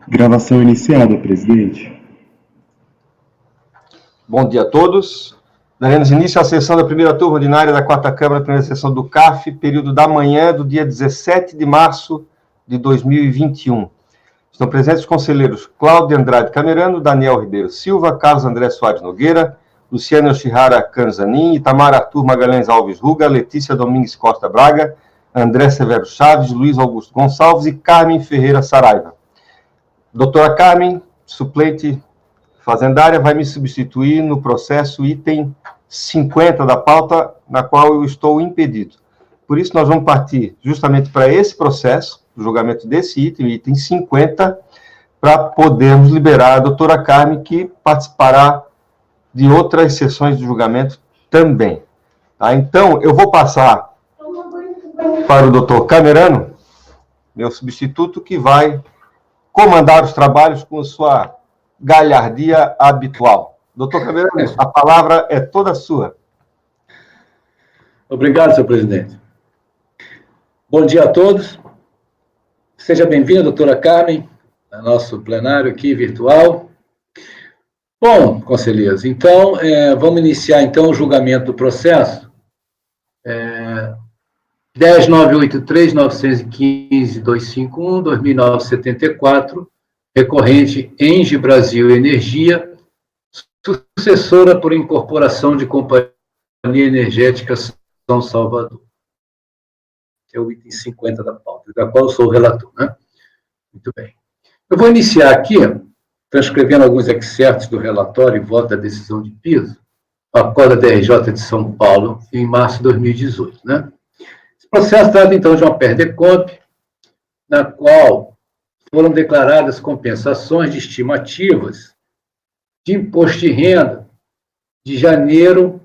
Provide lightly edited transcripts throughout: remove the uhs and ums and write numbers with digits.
Gravação iniciada, presidente. Bom dia a todos. Daremos início à sessão da primeira turma ordinária da quarta Câmara, primeira sessão do CAF, período da manhã do dia 17 de março de 2021. Estão presentes os conselheiros Cláudio Andrade Camerano, Daniel Ribeiro Silva, Carlos André Soares Nogueira, Luciano Yoshihara Kanzanin, Itamar Arthur Magalhães Alves Ruga, Letícia Domingues Costa Braga, André Severo Chaves, Luiz Augusto Gonçalves e Carmen Ferreira Saraiva. Doutora Carmen, suplente fazendária, vai me substituir no processo item 50 da pauta, na qual eu estou impedido. Por isso, nós vamos partir justamente para esse processo, o julgamento desse item 50, para podermos liberar a doutora Carmen, que participará de outras sessões de julgamento também. Tá? Então, eu vou passar para o doutor Camerano, meu substituto, que vai comandar os trabalhos com sua galhardia habitual. Doutor Camerano, a palavra é toda sua. Obrigado, senhor presidente. Bom dia a todos. Seja bem-vinda, doutora Carmen, ao nosso plenário aqui virtual. Bom, conselheiros, então, vamos iniciar, então, o julgamento do processo. 10.983.915.251, 2.974, recorrente Engie Brasil Energia, sucessora por incorporação de Companhia Energética São Salvador. Que é o item 50 da pauta, da qual eu sou o relator, né? Muito bem. Eu vou iniciar aqui, transcrevendo alguns excertos do relatório e voto da decisão de piso, a qual da DRJ de São Paulo, em março de 2018, né? Esse processo trata, então, de uma PER-DECOMP, na qual foram declaradas compensações de estimativas de imposto de renda de janeiro,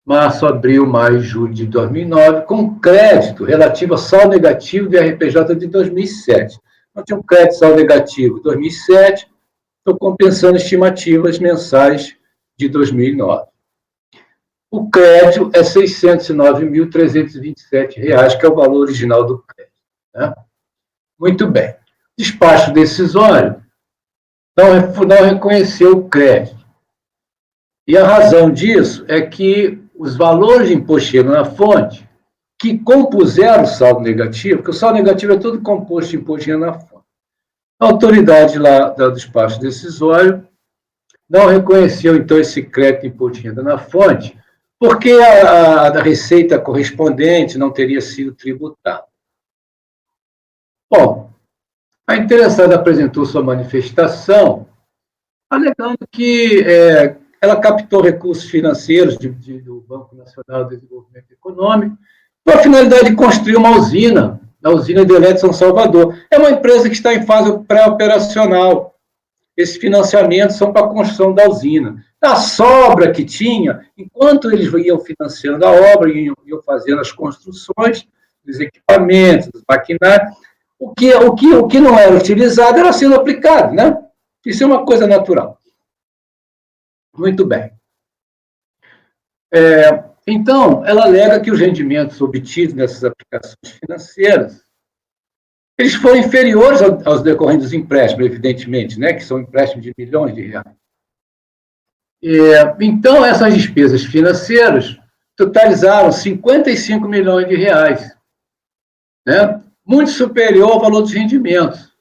março, abril, maio e julho de 2009, com crédito relativo ao saldo negativo do RPJ de 2007. Então, tinha um crédito saldo negativo de 2007, estou compensando estimativas mensais de 2009. O crédito é R$ 609.327, que é o valor original do crédito. Né? Muito bem. Despacho decisório não reconheceu o crédito. E a razão disso é que os valores de imposto de renda na fonte, que compuseram o saldo negativo, porque o saldo negativo é todo composto de imposto de renda na fonte. A autoridade lá do despacho decisório não reconheceu, então, esse crédito de imposto de renda na fonte, porque a receita correspondente não teria sido tributada. Bom, a interessada apresentou sua manifestação, alegando que ela captou recursos financeiros do Banco Nacional de Desenvolvimento Econômico com a finalidade de construir uma usina, a usina Hidrelétrica São Salvador. É uma empresa que está em fase pré-operacional. Esses financiamentos são para a construção da usina. A sobra que tinha, enquanto eles iam financiando a obra, iam fazendo as construções, dos equipamentos, dos maquinários, o que não era utilizado era sendo aplicado, né? Isso é uma coisa natural. Muito bem. Então, ela alega que os rendimentos obtidos nessas aplicações financeiras eles foram inferiores aos decorrentes dos empréstimos, evidentemente, né? Que são empréstimos de milhões de reais. Então, essas despesas financeiras totalizaram 55 milhões de reais, né? Muito superior ao valor dos rendimentos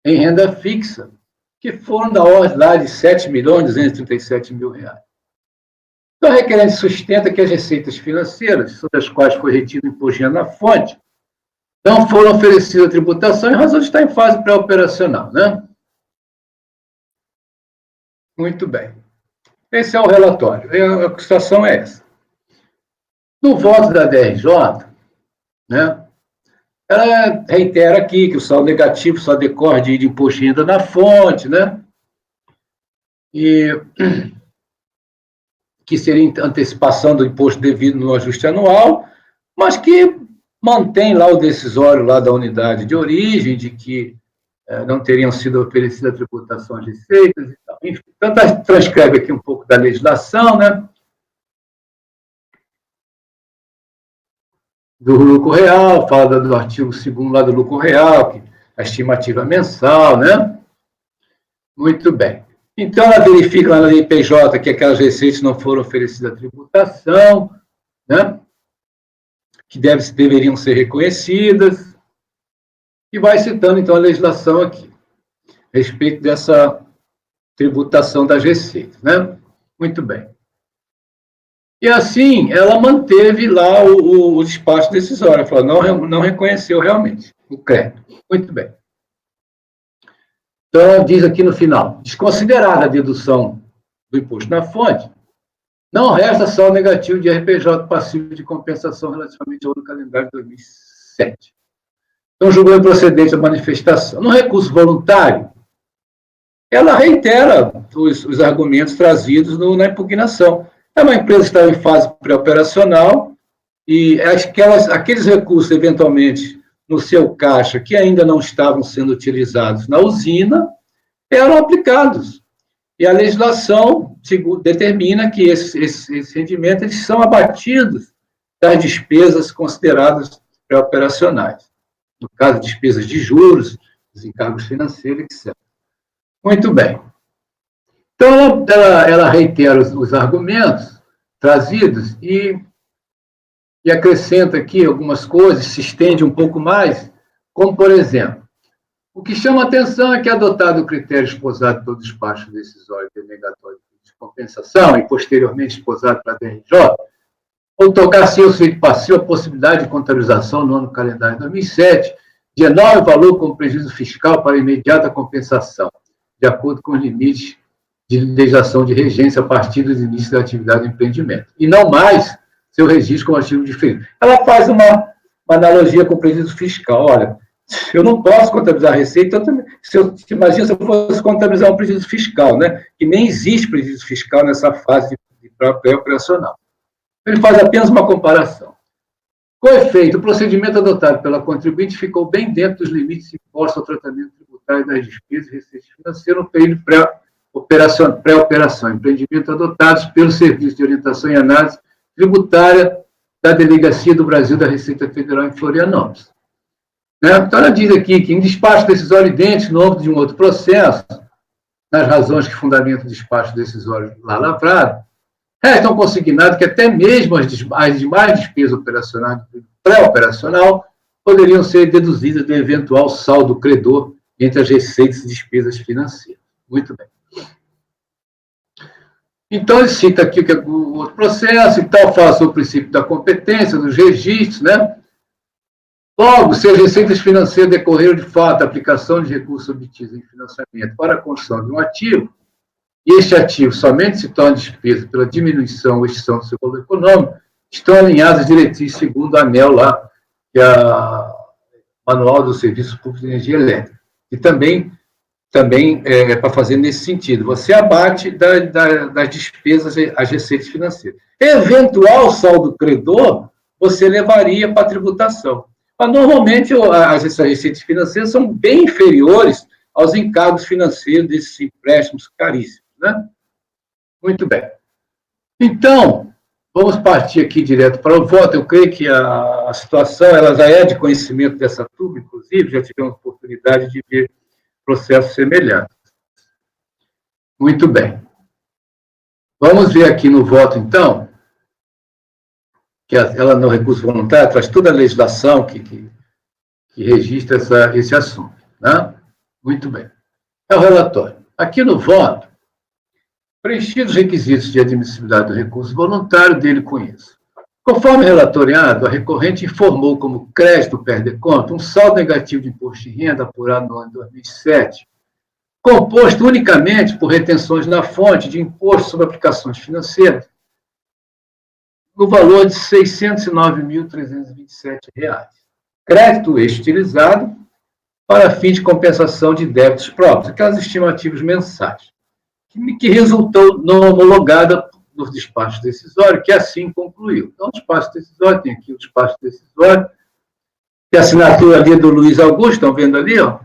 em renda fixa, que foram da ordem lá de R$ 7.237.000. Então, a requerente sustenta que as receitas financeiras, sobre as quais foi retido o imposto de renda na fonte, não foram oferecidas a tributação em razão de estar em fase pré-operacional, né? Muito bem. Esse é o relatório. A situação é essa. No voto da DRJ, né, ela reitera aqui que o saldo negativo só decorre de imposto de renda na fonte, né? E que seria antecipação do imposto devido no ajuste anual, mas que mantém lá o decisório lá da unidade de origem, de que não teriam sido oferecidas a tributação de receitas e tal. Enfim, então, transcreve aqui um pouco da legislação, né? Do lucro real, fala do artigo 2º lá do lucro real, que a estimativa mensal, né? Muito bem. Então, ela verifica lá na lei PJ que aquelas receitas não foram oferecidas à tributação, né? Que deveriam ser reconhecidas, e vai citando, então, a legislação aqui, a respeito dessa tributação das receitas, né? Muito bem. E assim, ela manteve lá o despacho decisório, falou, não reconheceu realmente o crédito. Muito bem. Então, diz aqui no final, desconsiderada a dedução do imposto na fonte, não resta saldo negativo de RPJ passivo de compensação relativamente ao ano calendário de 2007. Então, julgou improcedente a manifestação. No recurso voluntário, ela reitera os argumentos trazidos na impugnação. É uma empresa que estava em fase pré-operacional e aqueles recursos, eventualmente, no seu caixa, que ainda não estavam sendo utilizados na usina, eram aplicados. E a legislação determina que esses rendimentos eles são abatidos das despesas consideradas pré-operacionais. No caso, despesas de juros, os encargos financeiros, etc. Muito bem. Então, ela reitera os argumentos trazidos e acrescenta aqui algumas coisas, se estende um pouco mais, como, por exemplo, o que chama a atenção é que, adotado o critério esposado pelo despacho decisório denegatório de compensação e, posteriormente, esposado pela DRJ, ou tocar-se o sujeito passivo a possibilidade de contabilização no ano calendário de 2007 de enorme valor como prejuízo fiscal para imediata compensação, de acordo com os limites de legislação de regência a partir dos inícios da atividade do empreendimento, e não mais seu registro como ativo diferido. Ela faz uma analogia com o prejuízo fiscal. Olha, eu não posso contabilizar a receita, imagina se eu fosse contabilizar um prejuízo fiscal, né? Que nem existe prejuízo fiscal nessa fase de pré-operacional. Ele faz apenas uma comparação. Com efeito, o procedimento adotado pela contribuinte ficou bem dentro dos limites impostos ao tratamento tributário das despesas e receitas financeiras no período pré-operação, empreendimento adotados pelo Serviço de Orientação e Análise Tributária da Delegacia do Brasil da Receita Federal em Florianópolis. Então, ela diz aqui que, em despacho decisório idêntico no âmbito de um outro processo, nas razões que fundamentam o despacho decisório lá lavrado, restam consignados que até mesmo as demais despesas operacionais do pré-operacional poderiam ser deduzidas do eventual saldo credor entre as receitas e despesas financeiras. Muito bem. Então, ele cita aqui que é o outro processo e tal, fala sobre o princípio da competência, dos registros, né? Logo, se as receitas financeiras decorreram de fato da aplicação de recursos obtidos em financiamento para a construção de um ativo, e este ativo somente se torna despesa pela diminuição ou extinção do seu valor econômico, estão alinhadas as diretrizes segundo a ANEEL lá, que é o Manual do Serviço Público de Energia Elétrica, e também é para fazer nesse sentido. Você abate das despesas as receitas financeiras. Eventual saldo credor, você levaria para a tributação. Mas, normalmente, as receitas financeiras são bem inferiores aos encargos financeiros desses empréstimos caríssimos, né? Muito bem. Então, vamos partir aqui direto para o voto. Eu creio que a situação ela já é de conhecimento dessa turma, inclusive, já tivemos oportunidade de ver processos semelhantes. Muito bem. Vamos ver aqui no voto, então, que ela, no recurso voluntário, traz toda a legislação que registra esse assunto. Né? Muito bem. É o relatório. Aqui no voto, preenchidos os requisitos de admissibilidade do recurso voluntário, dele conheço. Conforme relatoriado, a recorrente informou como crédito perde conta um saldo negativo de imposto de renda apurado no ano de 2007, composto unicamente por retenções na fonte de imposto sobre aplicações financeiras, no valor de R$ 609.327. Crédito este utilizado para fim de compensação de débitos próprios, aquelas estimativas mensais, que resultou não homologada no despacho decisório, que assim concluiu. Então, o despacho decisório, tem aqui o despacho decisório, que a assinatura ali é do Luiz Augusto, estão vendo ali, ó.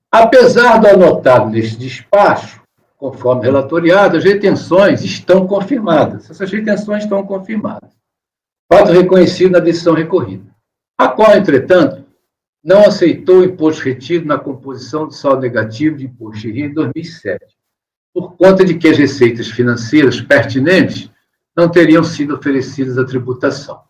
Apesar do anotado neste despacho, conforme relatoriado, as retenções estão confirmadas. Essas retenções estão confirmadas. Fato reconhecido na decisão recorrida. A qual, entretanto, não aceitou o imposto retido na composição de saldo negativo de imposto de renda em 2007, por conta de que as receitas financeiras pertinentes não teriam sido oferecidas à tributação.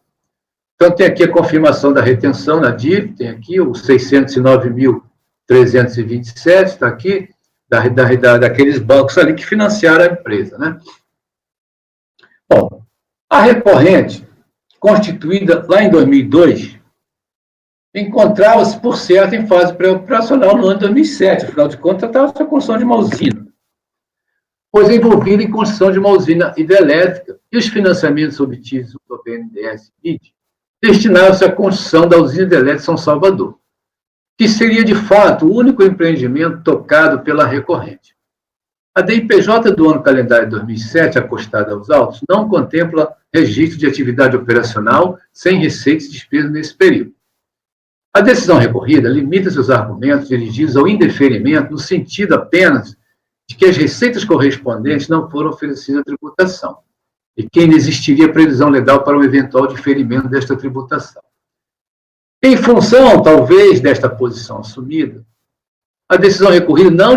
Então, tem aqui a confirmação da retenção na DIP, tem aqui os 609.327, está aqui, daqueles bancos ali que financiaram a empresa, né? Bom, a recorrente, constituída lá em 2002, encontrava-se, por certo, em fase pré-operacional no ano de 2007. Afinal de contas, estava a construção de uma usina, pois envolvida em construção de uma usina hidrelétrica e os financiamentos obtidos do BNDES e BID destinavam-se à construção da usina hidrelétrica São Salvador, que seria, de fato, o único empreendimento tocado pela recorrente. A DIPJ do ano calendário de 2007, acostada aos autos, não contempla registro de atividade operacional sem receitas e despesas nesse período. A decisão recorrida limita seus argumentos dirigidos ao indeferimento no sentido apenas de que as receitas correspondentes não foram oferecidas à tributação e que ainda existiria previsão legal para um eventual diferimento desta tributação. Em função, talvez, desta posição assumida, a decisão recorrida não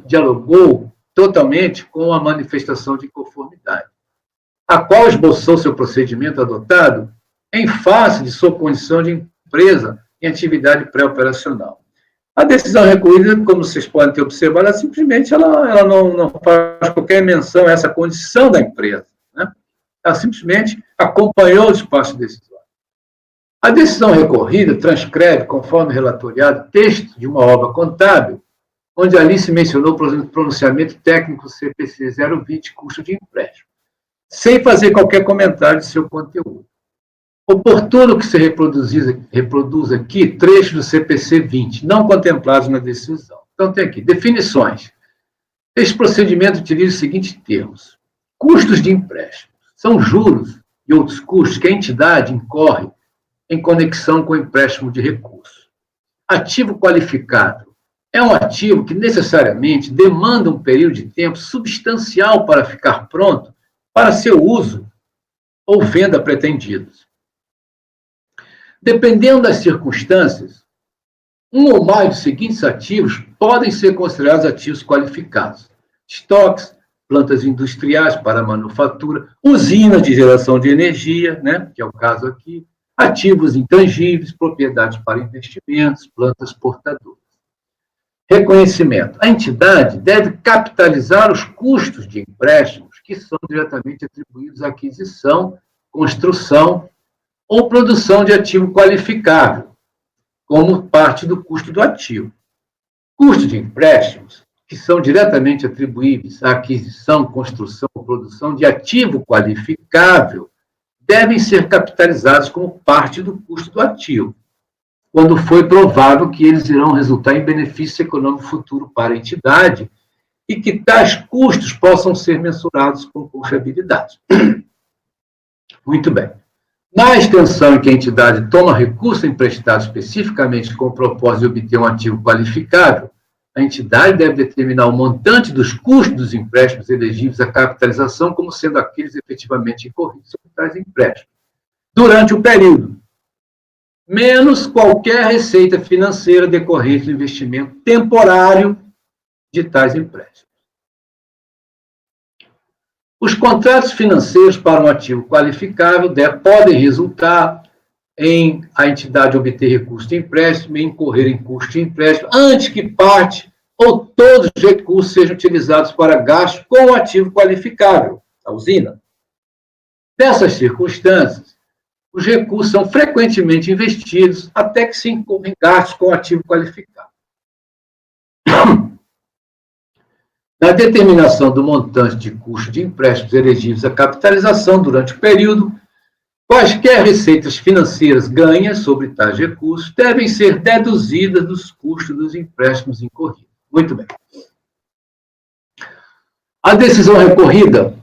dialogou totalmente com a manifestação de inconformidade, a qual esboçou seu procedimento adotado em face de sua condição de empresa em atividade pré-operacional. A decisão recorrida, como vocês podem ter observado, ela simplesmente ela não faz qualquer menção a essa condição da empresa, né? Ela simplesmente acompanhou o despacho decisório. A decisão recorrida transcreve, conforme relatoriado, texto de uma obra contábil, onde ali se mencionou o pronunciamento técnico CPC 020, custo de empréstimo, sem fazer qualquer comentário de seu conteúdo. Oportuno que se reproduza aqui trechos do CPC 20, não contemplados na decisão. Então, tem aqui, definições. Este procedimento utiliza os seguintes termos. Custos de empréstimo. São juros e outros custos que a entidade incorre em conexão com o empréstimo de recursos. Ativo qualificado. É um ativo que necessariamente demanda um período de tempo substancial para ficar pronto para seu uso ou venda pretendidos. Dependendo das circunstâncias, um ou mais dos seguintes ativos podem ser considerados ativos qualificados. Estoques, plantas industriais para manufatura, usinas de geração de energia, né, que é o caso aqui, ativos intangíveis, propriedades para investimentos, plantas portadoras. Reconhecimento. A entidade deve capitalizar os custos de empréstimos que são diretamente atribuídos à aquisição, construção ou produção de ativo qualificável, como parte do custo do ativo. Custos de empréstimos, que são diretamente atribuíveis à aquisição, construção ou produção de ativo qualificável, devem ser capitalizados como parte do custo do ativo, quando foi provável que eles irão resultar em benefício econômico futuro para a entidade e que tais custos possam ser mensurados com confiabilidade. Muito bem. Na extensão em que a entidade toma recurso emprestado especificamente com o propósito de obter um ativo qualificável, a entidade deve determinar o montante dos custos dos empréstimos elegíveis à capitalização como sendo aqueles efetivamente incorridos sobre tais empréstimos, durante o período, menos qualquer receita financeira decorrente do investimento temporário de tais empréstimos. Os contratos financeiros para um ativo qualificável podem resultar em a entidade obter recurso de empréstimo e incorrer em custo de empréstimo antes que parte ou todos os recursos sejam utilizados para gastos com o ativo qualificável, a usina. Nessas circunstâncias, os recursos são frequentemente investidos até que se incorrem gastos com o ativo qualificado. Na determinação do montante de custo de empréstimos elegíveis à capitalização durante o período, quaisquer receitas financeiras ganhas sobre tais recursos devem ser deduzidas dos custos dos empréstimos incorridos. Muito bem. A decisão recorrida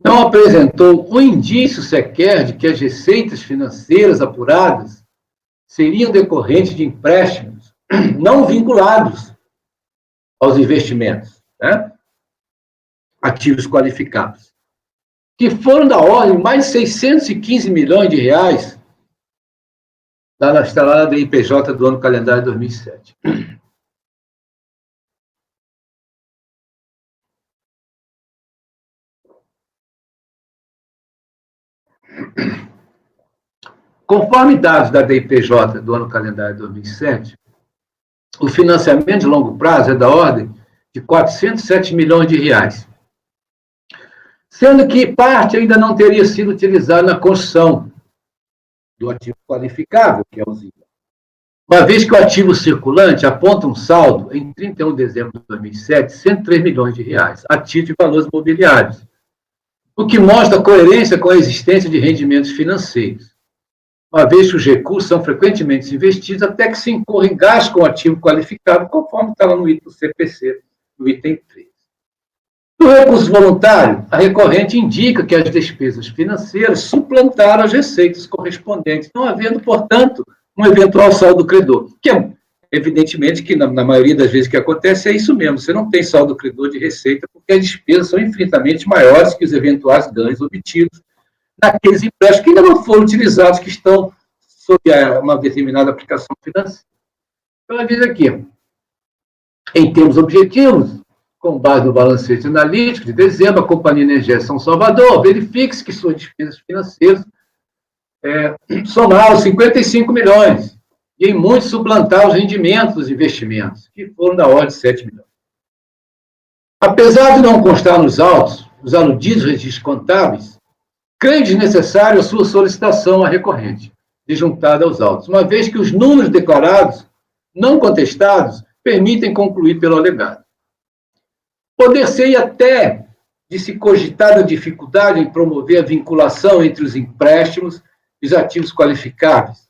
não apresentou um indício sequer de que as receitas financeiras apuradas seriam decorrentes de empréstimos não vinculados aos investimentos, né? Ativos qualificados, que foram da ordem de mais de 615 milhões de reais Está lá na DIPJ do ano calendário 2007. Conforme dados da DIPJ do ano calendário 2007, o financiamento de longo prazo é da ordem de 407 milhões de reais, sendo que parte ainda não teria sido utilizada na construção do ativo qualificável, que é o ZIA. Uma vez que o ativo circulante aponta um saldo, em 31 de dezembro de 2007, de 103 milhões de reais, a título de valores mobiliários, o que mostra coerência com a existência de rendimentos financeiros, uma vez que os recursos são frequentemente investidos até que se incorra em gasto com o ativo qualificável, conforme está lá no item do CPC, no item 3. No recurso voluntário, a recorrente indica que as despesas financeiras suplantaram as receitas correspondentes, não havendo, portanto, um eventual saldo credor, que é, evidentemente, que na maioria das vezes que acontece é isso mesmo, você não tem saldo credor de receita, porque as despesas são infinitamente maiores que os eventuais ganhos obtidos naqueles empréstimos que ainda não foram utilizados, que estão sob uma determinada aplicação financeira. Então, ela diz aqui, em termos objetivos, com base no balancete analítico de dezembro, a Companhia Energética São Salvador verifica que suas despesas financeiras somaram 55 milhões, e em muitos suplantaram os rendimentos dos investimentos, que foram da ordem de 7 milhões. Apesar de não constar nos autos, os aludidos registros contábeis, creio desnecessário a sua solicitação à recorrente, de juntada aos autos, uma vez que os números declarados, não contestados, permitem concluir pelo alegado. Poder-se até de se cogitar a dificuldade em promover a vinculação entre os empréstimos e os ativos qualificáveis,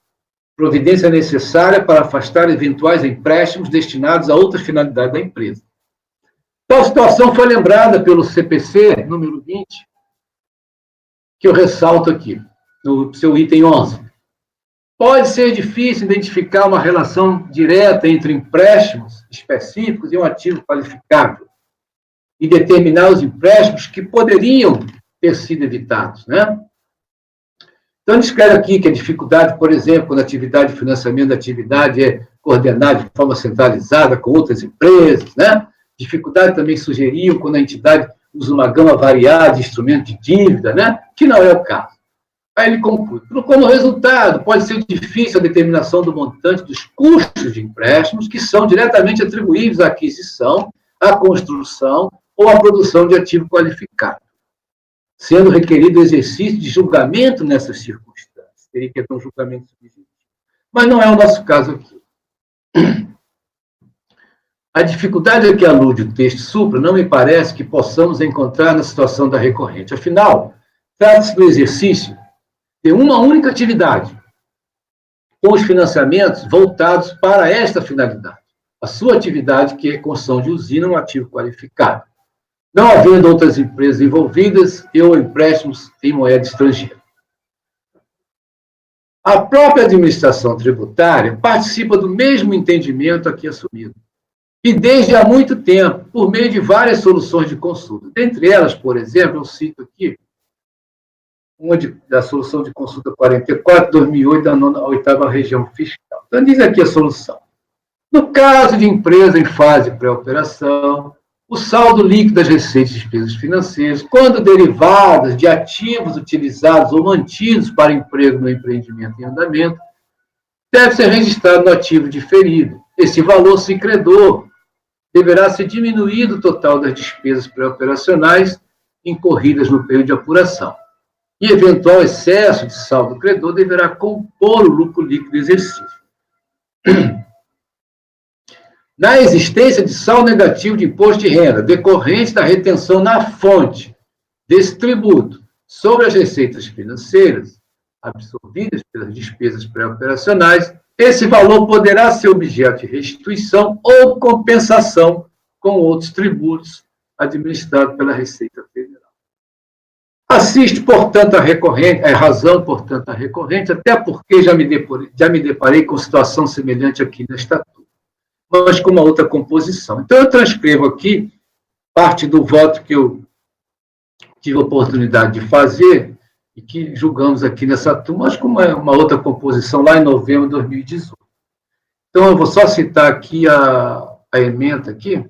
providência necessária para afastar eventuais empréstimos destinados a outra finalidade da empresa. Tal situação foi lembrada pelo CPC, número 20, que eu ressalto aqui, no seu item 11. Pode ser difícil identificar uma relação direta entre empréstimos específicos e um ativo qualificável e determinar os empréstimos que poderiam ter sido evitados, né? Então, ele escreve aqui que a dificuldade, por exemplo, quando a atividade de financiamento da atividade é coordenada de forma centralizada com outras empresas, né? Dificuldade também sugeriam quando a entidade usa uma gama variada de instrumentos de dívida, né? Que não é o caso. Aí ele conclui, como resultado, pode ser difícil a determinação do montante dos custos de empréstimos que são diretamente atribuíveis à aquisição, à construção ou à produção de ativo qualificado, sendo requerido o exercício de julgamento nessas circunstâncias. Teria que haver um julgamento subjetivo. Mas não é o nosso caso aqui. A dificuldade a que alude o texto supra não me parece que possamos encontrar na situação da recorrente. Afinal, trata-se do exercício de uma única atividade, com os financiamentos voltados para esta finalidade. A sua atividade, que é a construção de usina, um ativo qualificado, não havendo outras empresas envolvidas e ou empréstimos em moeda estrangeira. A própria administração tributária participa do mesmo entendimento aqui assumido, e desde há muito tempo, por meio de várias soluções de consulta. Dentre elas, por exemplo, eu cito aqui uma da solução de consulta 44, 2008, da 8ª região fiscal. Então, diz aqui a solução. No caso de empresa em fase pré-operação, o saldo líquido das receitas e despesas financeiras, quando derivadas de ativos utilizados ou mantidos para emprego no empreendimento em andamento, deve ser registrado no ativo diferido. Esse valor, se credor, deverá ser diminuído o total das despesas pré-operacionais incorridas no período de apuração. E eventual excesso de saldo credor deverá compor o lucro líquido do exercício. Na existência de saldo negativo de imposto de renda decorrente da retenção na fonte desse tributo sobre as receitas financeiras absorvidas pelas despesas pré-operacionais, esse valor poderá ser objeto de restituição ou compensação com outros tributos administrados pela Receita Federal. Assiste, portanto, a recorrente, é razão, portanto, a recorrente, até porque já me deparei com situação semelhante aqui no Estatuto, mas com uma outra composição. Então, eu transcrevo aqui parte do voto que eu tive a oportunidade de fazer e que julgamos aqui nessa turma, acho que uma outra composição lá em novembro de 2018. Então, eu vou só citar aqui a ementa aqui.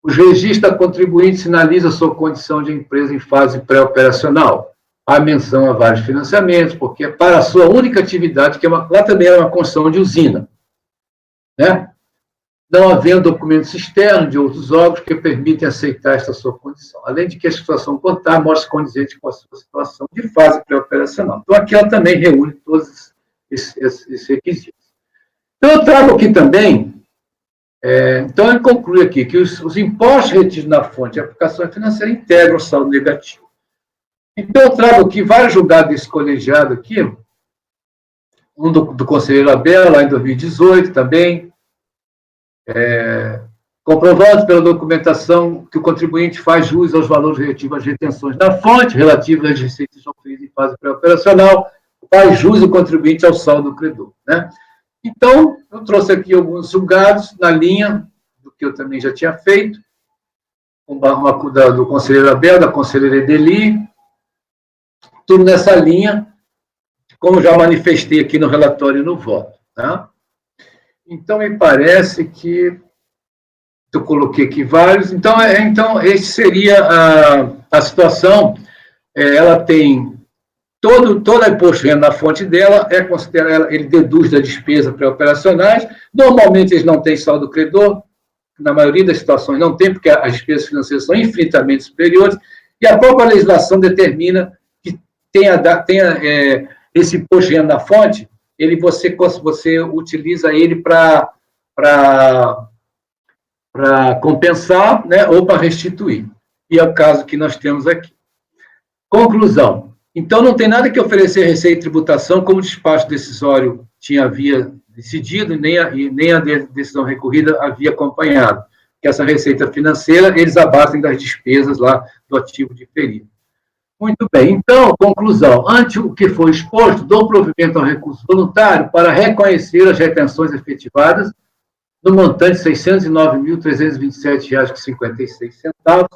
Os registros da contribuinte sinalizam sua condição de empresa em fase pré-operacional. Há menção a vários financiamentos, porque é para a sua única atividade, que lá também era uma construção de usina, né? Não havendo documentos externos de outros órgãos que permitem aceitar esta sua condição. Além de que a situação contábil mostra condizente com a sua situação de fase pré-operacional. Então, aqui ela também reúne todos esses requisitos. Então, eu trago aqui também, então, ele conclui aqui que os impostos retidos na fonte de aplicação financeira integram o saldo negativo. Então, eu trago aqui vários julgados desse colegiado aqui, um do conselheiro Abel, lá em 2018 também, comprovando pela documentação que o contribuinte faz jus aos valores relativos às retenções da fonte, relativas às receitas oferidas em fase pré-operacional, faz jus o contribuinte ao saldo do credor, né? Então, eu trouxe aqui alguns julgados na linha do que eu também já tinha feito, do conselheiro Abel, da conselheira Edeli, tudo nessa linha, como já manifestei aqui no relatório e no voto, tá? Então, me parece que eu coloquei aqui vários. Então, esse seria a situação. Ela tem toda a imposto de renda na fonte dela, ele deduz da despesa pré-operacionais. Normalmente, eles não têm saldo credor. Na maioria das situações, não tem, porque as despesas financeiras são infinitamente superiores. E a própria legislação determina que tenha esse imposto de renda na fonte, você utiliza ele para compensar, né, ou para restituir. E é o caso que nós temos aqui. Conclusão. Então, não tem nada que oferecer receita e tributação, como o despacho decisório havia decidido, e nem a decisão recorrida havia acompanhado. Que essa receita financeira, eles abatem das despesas lá do ativo diferido. Muito bem. Então, conclusão. Ante o que foi exposto, dou provimento ao recurso voluntário para reconhecer as retenções efetivadas no montante de R$ 609.327,56,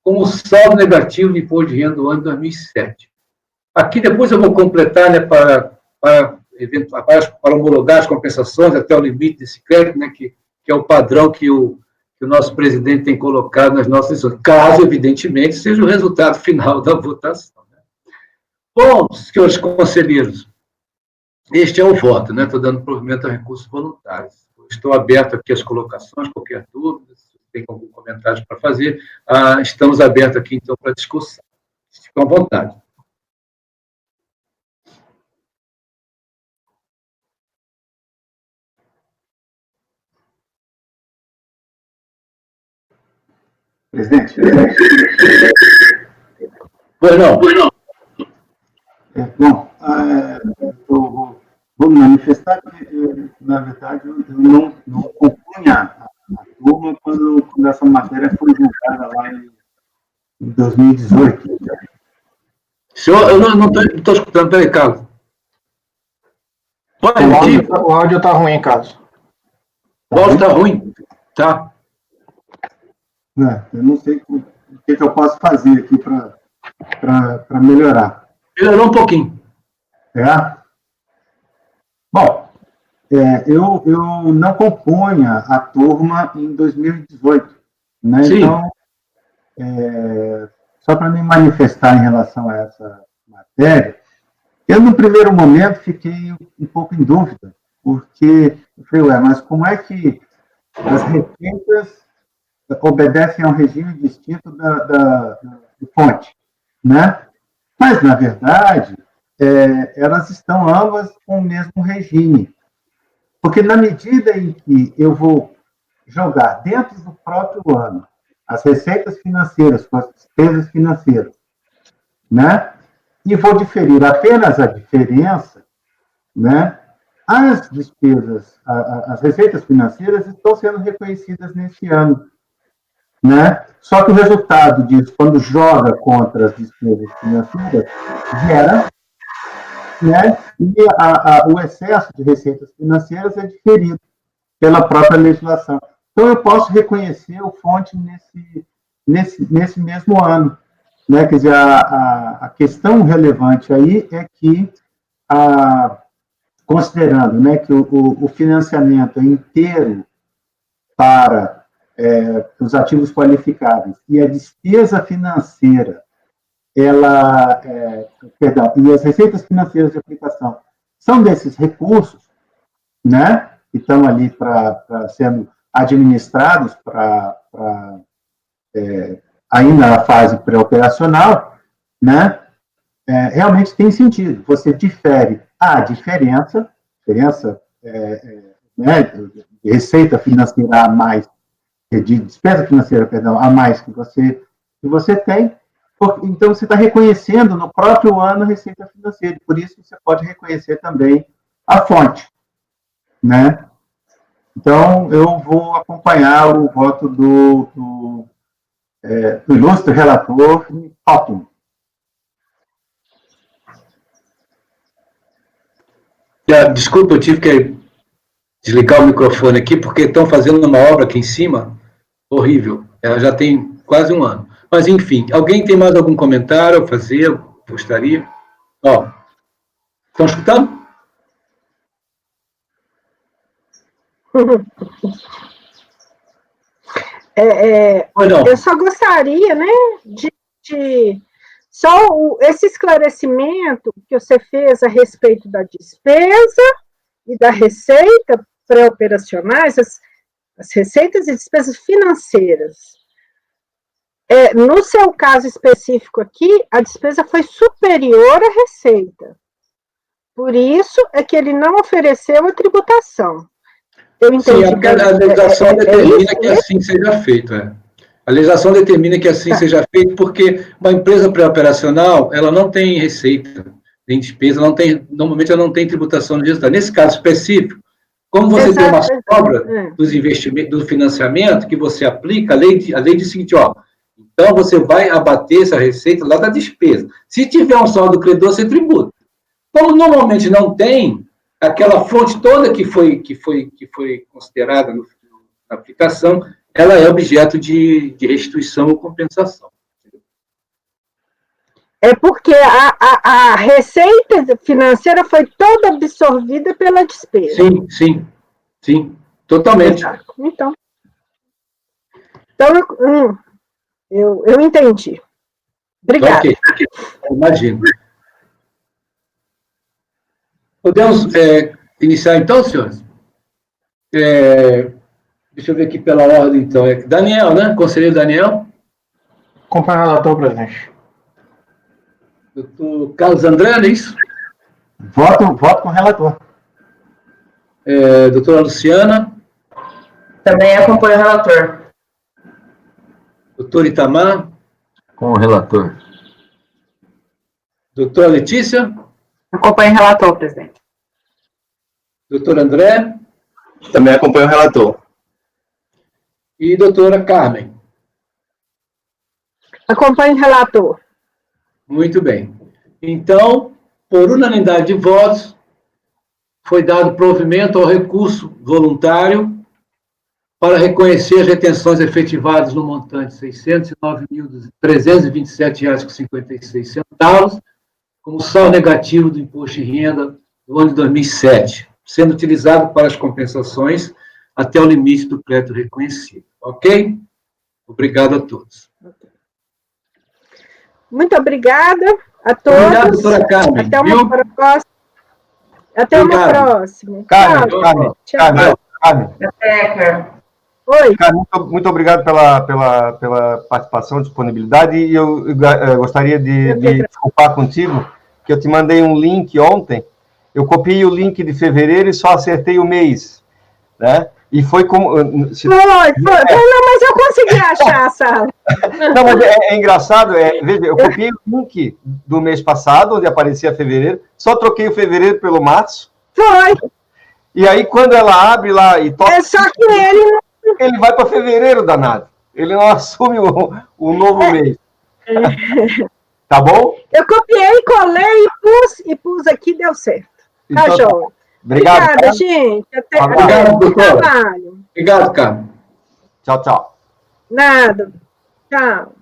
como saldo negativo de imposto de renda do ano de 2007. Aqui, depois eu vou completar, né, para homologar as compensações até o limite desse crédito, né, que é o padrão que o nosso presidente tem colocado nas nossas decisões, caso, evidentemente, seja o resultado final da votação. Né? Bom, senhores conselheiros, este é o voto, né? Estou dando provimento a recursos voluntários. Estou aberto aqui às colocações, qualquer dúvida, se tem algum comentário para fazer, estamos abertos aqui, então, para discussão. Fiquem à vontade. Presidente. Pois não. Bom, eu vou manifestar que, na verdade, eu não compunha a turma quando essa matéria foi julgada lá em 2018. Senhor, eu não estou escutando, peraí, Carlos. Pode repetir? O áudio está ruim, Carlos. O áudio está ruim? Tá. Eu não sei o que eu posso fazer aqui para melhorar. Melhorou um pouquinho. Bom, eu não compunha a turma em 2018. Né? Sim. Então, só para me manifestar em relação a essa matéria, eu, no primeiro momento, fiquei um pouco em dúvida, porque eu falei, mas como é que as receitas obedecem a um regime distinto da fonte, né? Mas, na verdade, elas estão ambas com o mesmo regime. Porque, na medida em que eu vou jogar dentro do próprio ano as receitas financeiras com as despesas financeiras, né? E vou diferir apenas a diferença, né? As despesas, as receitas financeiras estão sendo reconhecidas nesse ano, né? Só que o resultado disso, quando joga contra as despesas financeiras, gera, né? E o excesso de receitas financeiras é diferido pela própria legislação. Então, eu posso reconhecer o fonte nesse mesmo ano, né? Quer dizer, a questão relevante aí é que, considerando, né, que o financiamento é inteiro para os ativos qualificáveis e a despesa financeira, e as receitas financeiras de aplicação são desses recursos, né, que estão ali sendo administrados ainda na fase pré-operacional, né, realmente tem sentido. Você difere a diferença né, de receita financeira a mais, de despesa financeira, perdão, a mais que você tem. Então, você está reconhecendo no próprio ano a receita financeira, por isso você pode reconhecer também a fonte, né? Então, eu vou acompanhar o voto do ilustre relator, ótimo. Desculpa, eu tive que desligar o microfone aqui, porque estão fazendo uma obra aqui em cima, horrível. Ela já tem quase um ano. Mas, enfim, alguém tem mais algum comentário a fazer? Eu gostaria. Ó, estão escutando? Eu só gostaria, né, só esse esclarecimento que você fez a respeito da despesa e da receita pré-operacionais, as receitas e despesas financeiras. No seu caso específico aqui, a despesa foi superior à receita. Por isso é que ele não ofereceu a tributação. Eu entendi. Sim, a legislação determina que assim seja feito. A legislação determina que assim seja feito, porque uma empresa pré-operacional, ela não tem receita, nem despesa, normalmente ela não tem tributação de resultado. Nesse caso específico, como você tem uma sobra dos investimentos, do financiamento, que você aplica, a lei diz o seguinte, ó, então você vai abater essa receita lá da despesa. Se tiver um saldo credor, você tributa. Como normalmente não tem, aquela fonte toda que foi considerada na aplicação, ela é objeto de restituição ou compensação. É porque a receita financeira foi toda absorvida pela despesa. Sim, totalmente. Então eu entendi. Obrigada. Ok, imagino. Podemos iniciar então, senhores? Deixa eu ver aqui pela ordem, então. Daniel, né? Conselheiro Daniel. Acompanho o relator, presidente. Doutor Carlos André, não é isso? Voto com o relator. Doutora Luciana. Também acompanho o relator. Doutor Itamar. Com o relator. Doutora Letícia. Acompanho o relator, presidente. Doutor André. Também acompanho o relator. E doutora Carmen. Acompanho o relator. Muito bem. Então, por unanimidade de votos, foi dado provimento ao recurso voluntário para reconhecer as retenções efetivadas no montante de R$ 609.327,56 como saldo negativo do imposto de renda do ano de 2007, sendo utilizado para as compensações até o limite do crédito reconhecido. Ok? Obrigado a todos. Muito obrigada a todos. Obrigado, doutora Carmen. Até uma próxima. Até uma próxima. Carmen. Oi. Carmen, muito obrigado pela participação, disponibilidade, e eu gostaria de desculpar contigo, que eu te mandei um link ontem, eu copiei o link de fevereiro e só acertei o mês, né? E foi como... Foi. Não, mas eu consegui achar a sala. Não, mas é engraçado, veja, eu copiei o link do mês passado, onde aparecia fevereiro, só troquei o fevereiro pelo março. Foi. E aí, quando ela abre lá e toca... Só que ele vai para fevereiro, danado. Ele não assume o novo mês. Tá bom? Eu copiei, colei e pus aqui, deu certo. Tá, então, joia. Obrigado, Obrigada, cara. gente. Até Obrigado, doutora. trabalho. Obrigado, Carmen. Tchau, tchau. Nada. Tchau.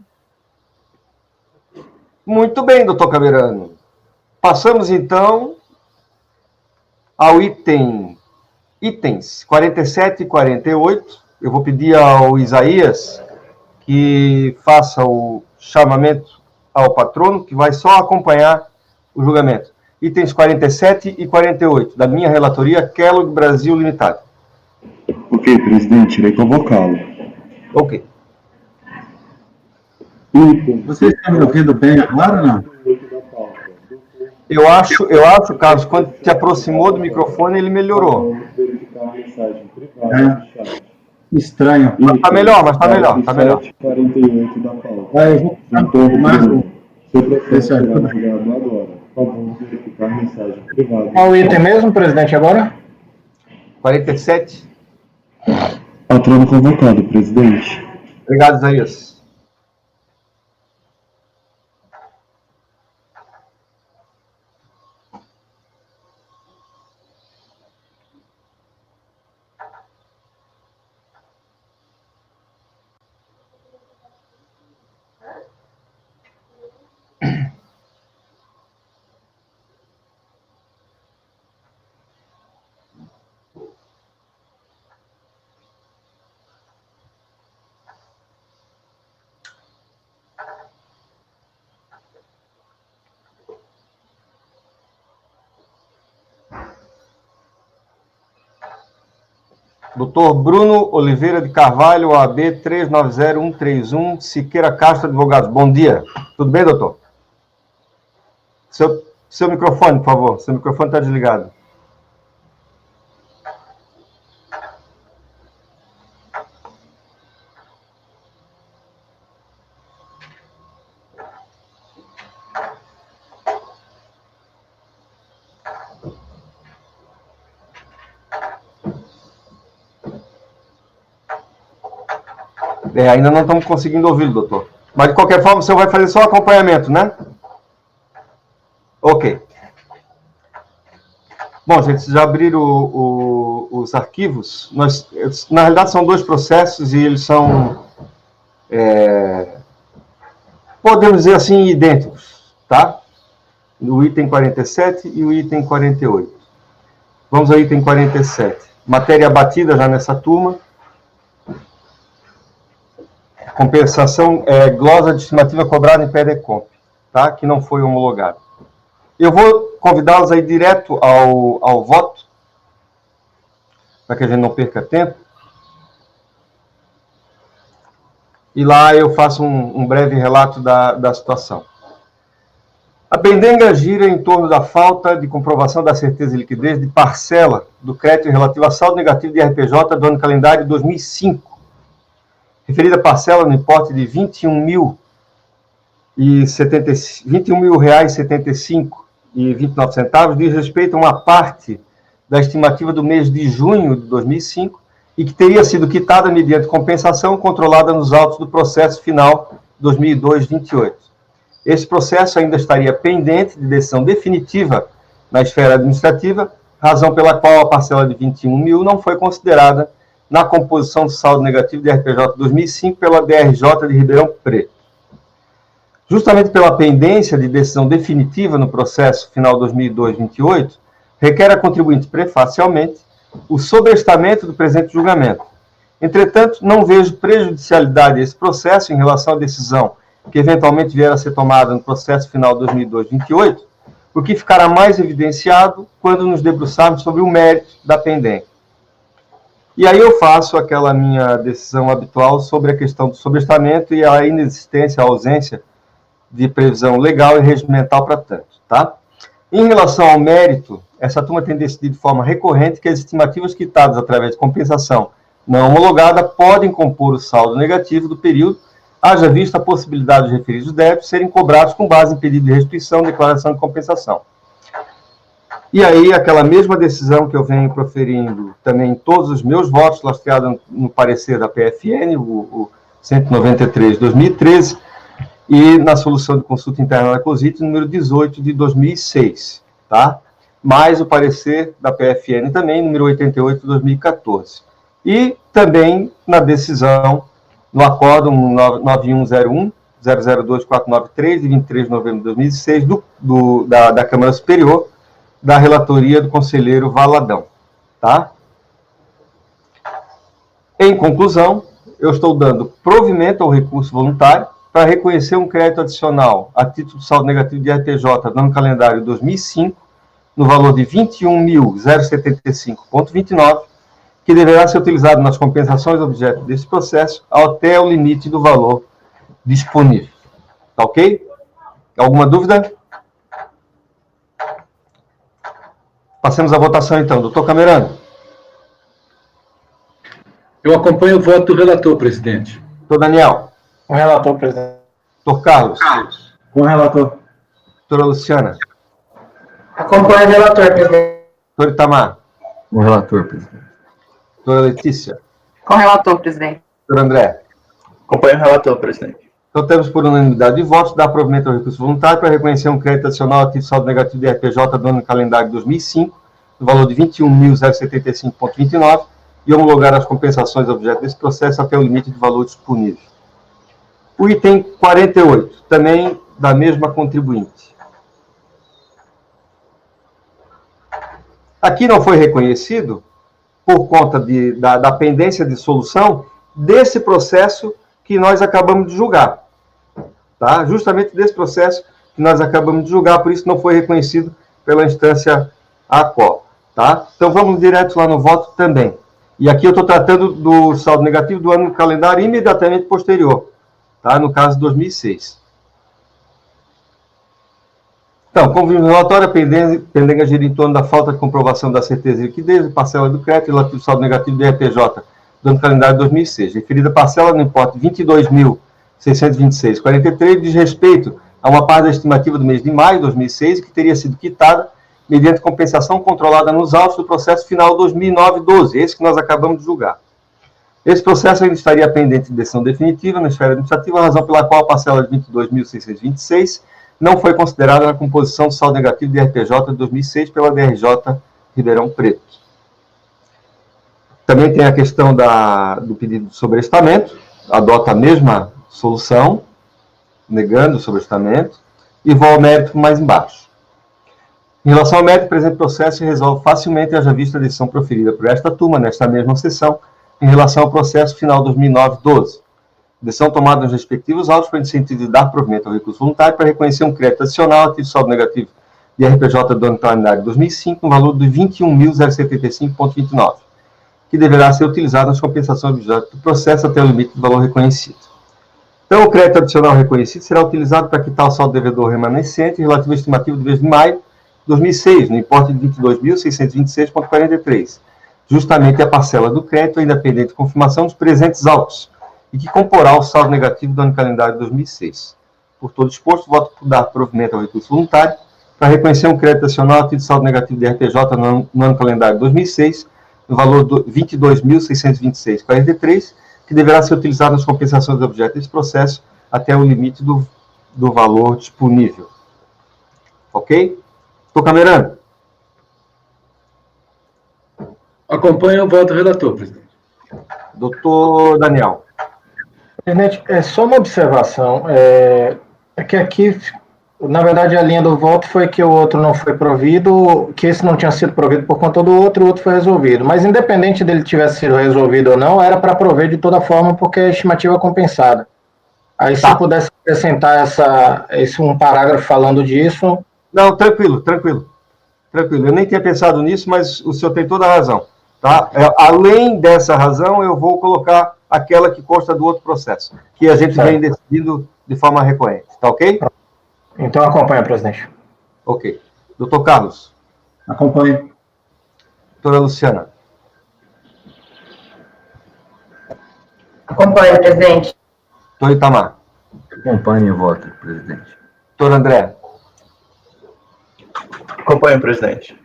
Muito bem, doutor Camerano. Passamos, então, ao itens 47 e 48. Eu vou pedir ao Isaías que faça o chamamento ao patrono, que vai só acompanhar o julgamento. Itens 47 e 48, da minha relatoria, Kellogg Brasil Limitada. Ok, presidente, irei convocá-lo. Ok. Você está me ouvindo bem agora ou não? Eu acho, Carlos, quando te aproximou do microfone, ele melhorou. Estranho. Mas tá melhor, tá melhor. 48 da pauta. Eu vou mais um. Seu processo será julgado agora. Por favor, verificar a mensagem privada. Qual o item mesmo, presidente, agora? 47. Patrono convocado, presidente. Obrigado, Isaías. Doutor Bruno Oliveira de Carvalho, OAB 390131, Siqueira Castro Advogados. Bom dia. Tudo bem, doutor? Seu microfone, por favor. Seu microfone está desligado. Ainda não estamos conseguindo ouvi-lo, doutor. Mas, de qualquer forma, o senhor vai fazer só acompanhamento, né? Ok. Bom, gente, vocês já abriram os arquivos. Na realidade, são dois processos e eles são, podemos dizer assim, idênticos, tá? O item 47 e o item 48. Vamos ao item 47. Matéria abatida já nessa turma. Compensação, glosa de estimativa cobrada em PEDECOMP, tá? Que não foi homologado. Eu vou convidá-los a ir direto ao voto, para que a gente não perca tempo. E lá eu faço um breve relato da situação. A pendenga gira em torno da falta de comprovação da certeza e liquidez de parcela do crédito relativo a saldo negativo de RPJ do ano calendário de 2005. Referida parcela no importe de R$ 21.075,29 diz respeito a uma parte da estimativa do mês de junho de 2005 e que teria sido quitada mediante compensação controlada nos autos do processo final 2002-28. Esse processo ainda estaria pendente de decisão definitiva na esfera administrativa, razão pela qual a parcela de 21 mil não foi considerada na composição do saldo negativo de RPJ 2005 pela DRJ de Ribeirão Preto. Justamente pela pendência de decisão definitiva no processo final 2002-28, requer a contribuinte prefacialmente o sobrestamento do presente julgamento. Entretanto, não vejo prejudicialidade a esse processo em relação à decisão que eventualmente vier a ser tomada no processo final 2002-28, o que ficará mais evidenciado quando nos debruçarmos sobre o mérito da pendência. E aí eu faço aquela minha decisão habitual sobre a questão do sobrestamento e a inexistência, a ausência de previsão legal e regimental para tanto, tá? Em relação ao mérito, essa turma tem decidido de forma recorrente que as estimativas quitadas através de compensação não homologada podem compor o saldo negativo do período, haja vista a possibilidade dos referidos débitos serem cobrados com base em pedido de restituição, declaração de compensação. E aí, aquela mesma decisão que eu venho proferindo também em todos os meus votos, lastreada no parecer da PFN, o 193/2013, e na solução de consulta interna da COSIT, número 18 de 2006, tá? Mais o parecer da PFN também, número 88 de 2014. E também na decisão, no acórdão 9101, 002493, de 23 de novembro de 2006, da Câmara Superior, da relatoria do conselheiro Valadão. Tá? Em conclusão, eu estou dando provimento ao recurso voluntário para reconhecer um crédito adicional a título de saldo negativo de RPJ no ano calendário 2005, no valor de 21.075,29, que deverá ser utilizado nas compensações objeto desse processo até o limite do valor disponível. Tá ok? Alguma dúvida? Passemos à votação, então. Doutor Camerano. Eu acompanho o voto do relator, presidente. Doutor Daniel. Com o relator, presidente. Doutor Carlos. Com o relator. Doutora Luciana. Acompanho o relator, presidente. Doutor Itamar. Com o relator, presidente. Doutora Letícia. Com o relator, presidente. Doutor André. Acompanho o relator, presidente. Então, temos por unanimidade de votos, dar provimento ao recurso voluntário para reconhecer um crédito adicional ativo saldo negativo de RPJ do ano calendário 2005, no valor de 21.075,29, e homologar as compensações objeto desse processo até o limite do valor disponível. O item 48, também da mesma contribuinte. Aqui não foi reconhecido, por conta da pendência de solução, desse processo que nós acabamos de julgar. Tá? Justamente desse processo que nós acabamos de julgar, por isso não foi reconhecido pela instância ACO. Tá? Então vamos direto lá no voto também. E aqui eu estou tratando do saldo negativo do ano calendário imediatamente posterior, tá? No caso de 2006. Então, como vimos no relatório, a pendenga gira em torno da falta de comprovação da certeza e liquidez de parcela do crédito relativo ao saldo negativo do RPJ do ano calendário de 2006. Referida parcela no importe de 22.626,43 diz respeito a uma parte da estimativa do mês de maio de 2006 que teria sido quitada mediante compensação controlada nos autos do processo final 2009-12, esse que nós acabamos de julgar. Esse processo ainda estaria pendente de decisão definitiva na esfera administrativa, a razão pela qual a parcela de 22.626 não foi considerada na composição do saldo negativo de RPJ de 2006 pela DRJ Ribeirão Preto. Também tem a questão do pedido de sobrestamento, adota a mesma solução, negando o sobrestamento, e vou ao mérito mais embaixo. Em relação ao mérito, o presente processo se resolve facilmente, haja vista a decisão proferida por esta turma, nesta mesma sessão, em relação ao processo final 2009-12. Decisão tomada nos respectivos autos foi no sentido de dar provimento ao recurso voluntário para reconhecer um crédito adicional ativo saldo negativo de RPJ do ano calendário 2005, no valor de 21.075,29, que deverá ser utilizado nas compensações objeto do processo até o limite do valor reconhecido. Então, o crédito adicional reconhecido será utilizado para quitar o saldo devedor remanescente relativo à estimativa do mês de maio de 2006, no importe de 22.626,43, justamente a parcela do crédito ainda pendente de confirmação dos presentes autos, e que comporá o saldo negativo do ano calendário de 2006. Por todo exposto, voto por dar provimento ao recurso voluntário para reconhecer um crédito adicional a título de saldo negativo de RPJ no ano calendário de 2006, no valor de 22.626,43, que deverá ser utilizado nas compensações de objeto desse processo até o limite do valor disponível. Ok? Estou camerando. Acompanho o voto do relator, presidente. Doutor Daniel. Presidente, é só uma observação. É que aqui, na verdade, a linha do voto foi que o outro não foi provido, que esse não tinha sido provido por conta do outro, o outro foi resolvido. Mas, independente dele tivesse sido resolvido ou não, era para prover de toda forma, porque a estimativa é compensada. Aí, se eu pudesse acrescentar um parágrafo falando disso... Não, tranquilo. Eu nem tinha pensado nisso, mas o senhor tem toda a razão. Tá? Além dessa razão, eu vou colocar aquela que consta do outro processo, que a gente vem decidindo de forma recorrente. Tá ok? Então, acompanha, presidente. Ok. Doutor Carlos. Acompanho. Doutora Luciana. Acompanho, presidente. Doutor Itamar. Acompanhe o voto, presidente. Doutor André. Acompanho, presidente.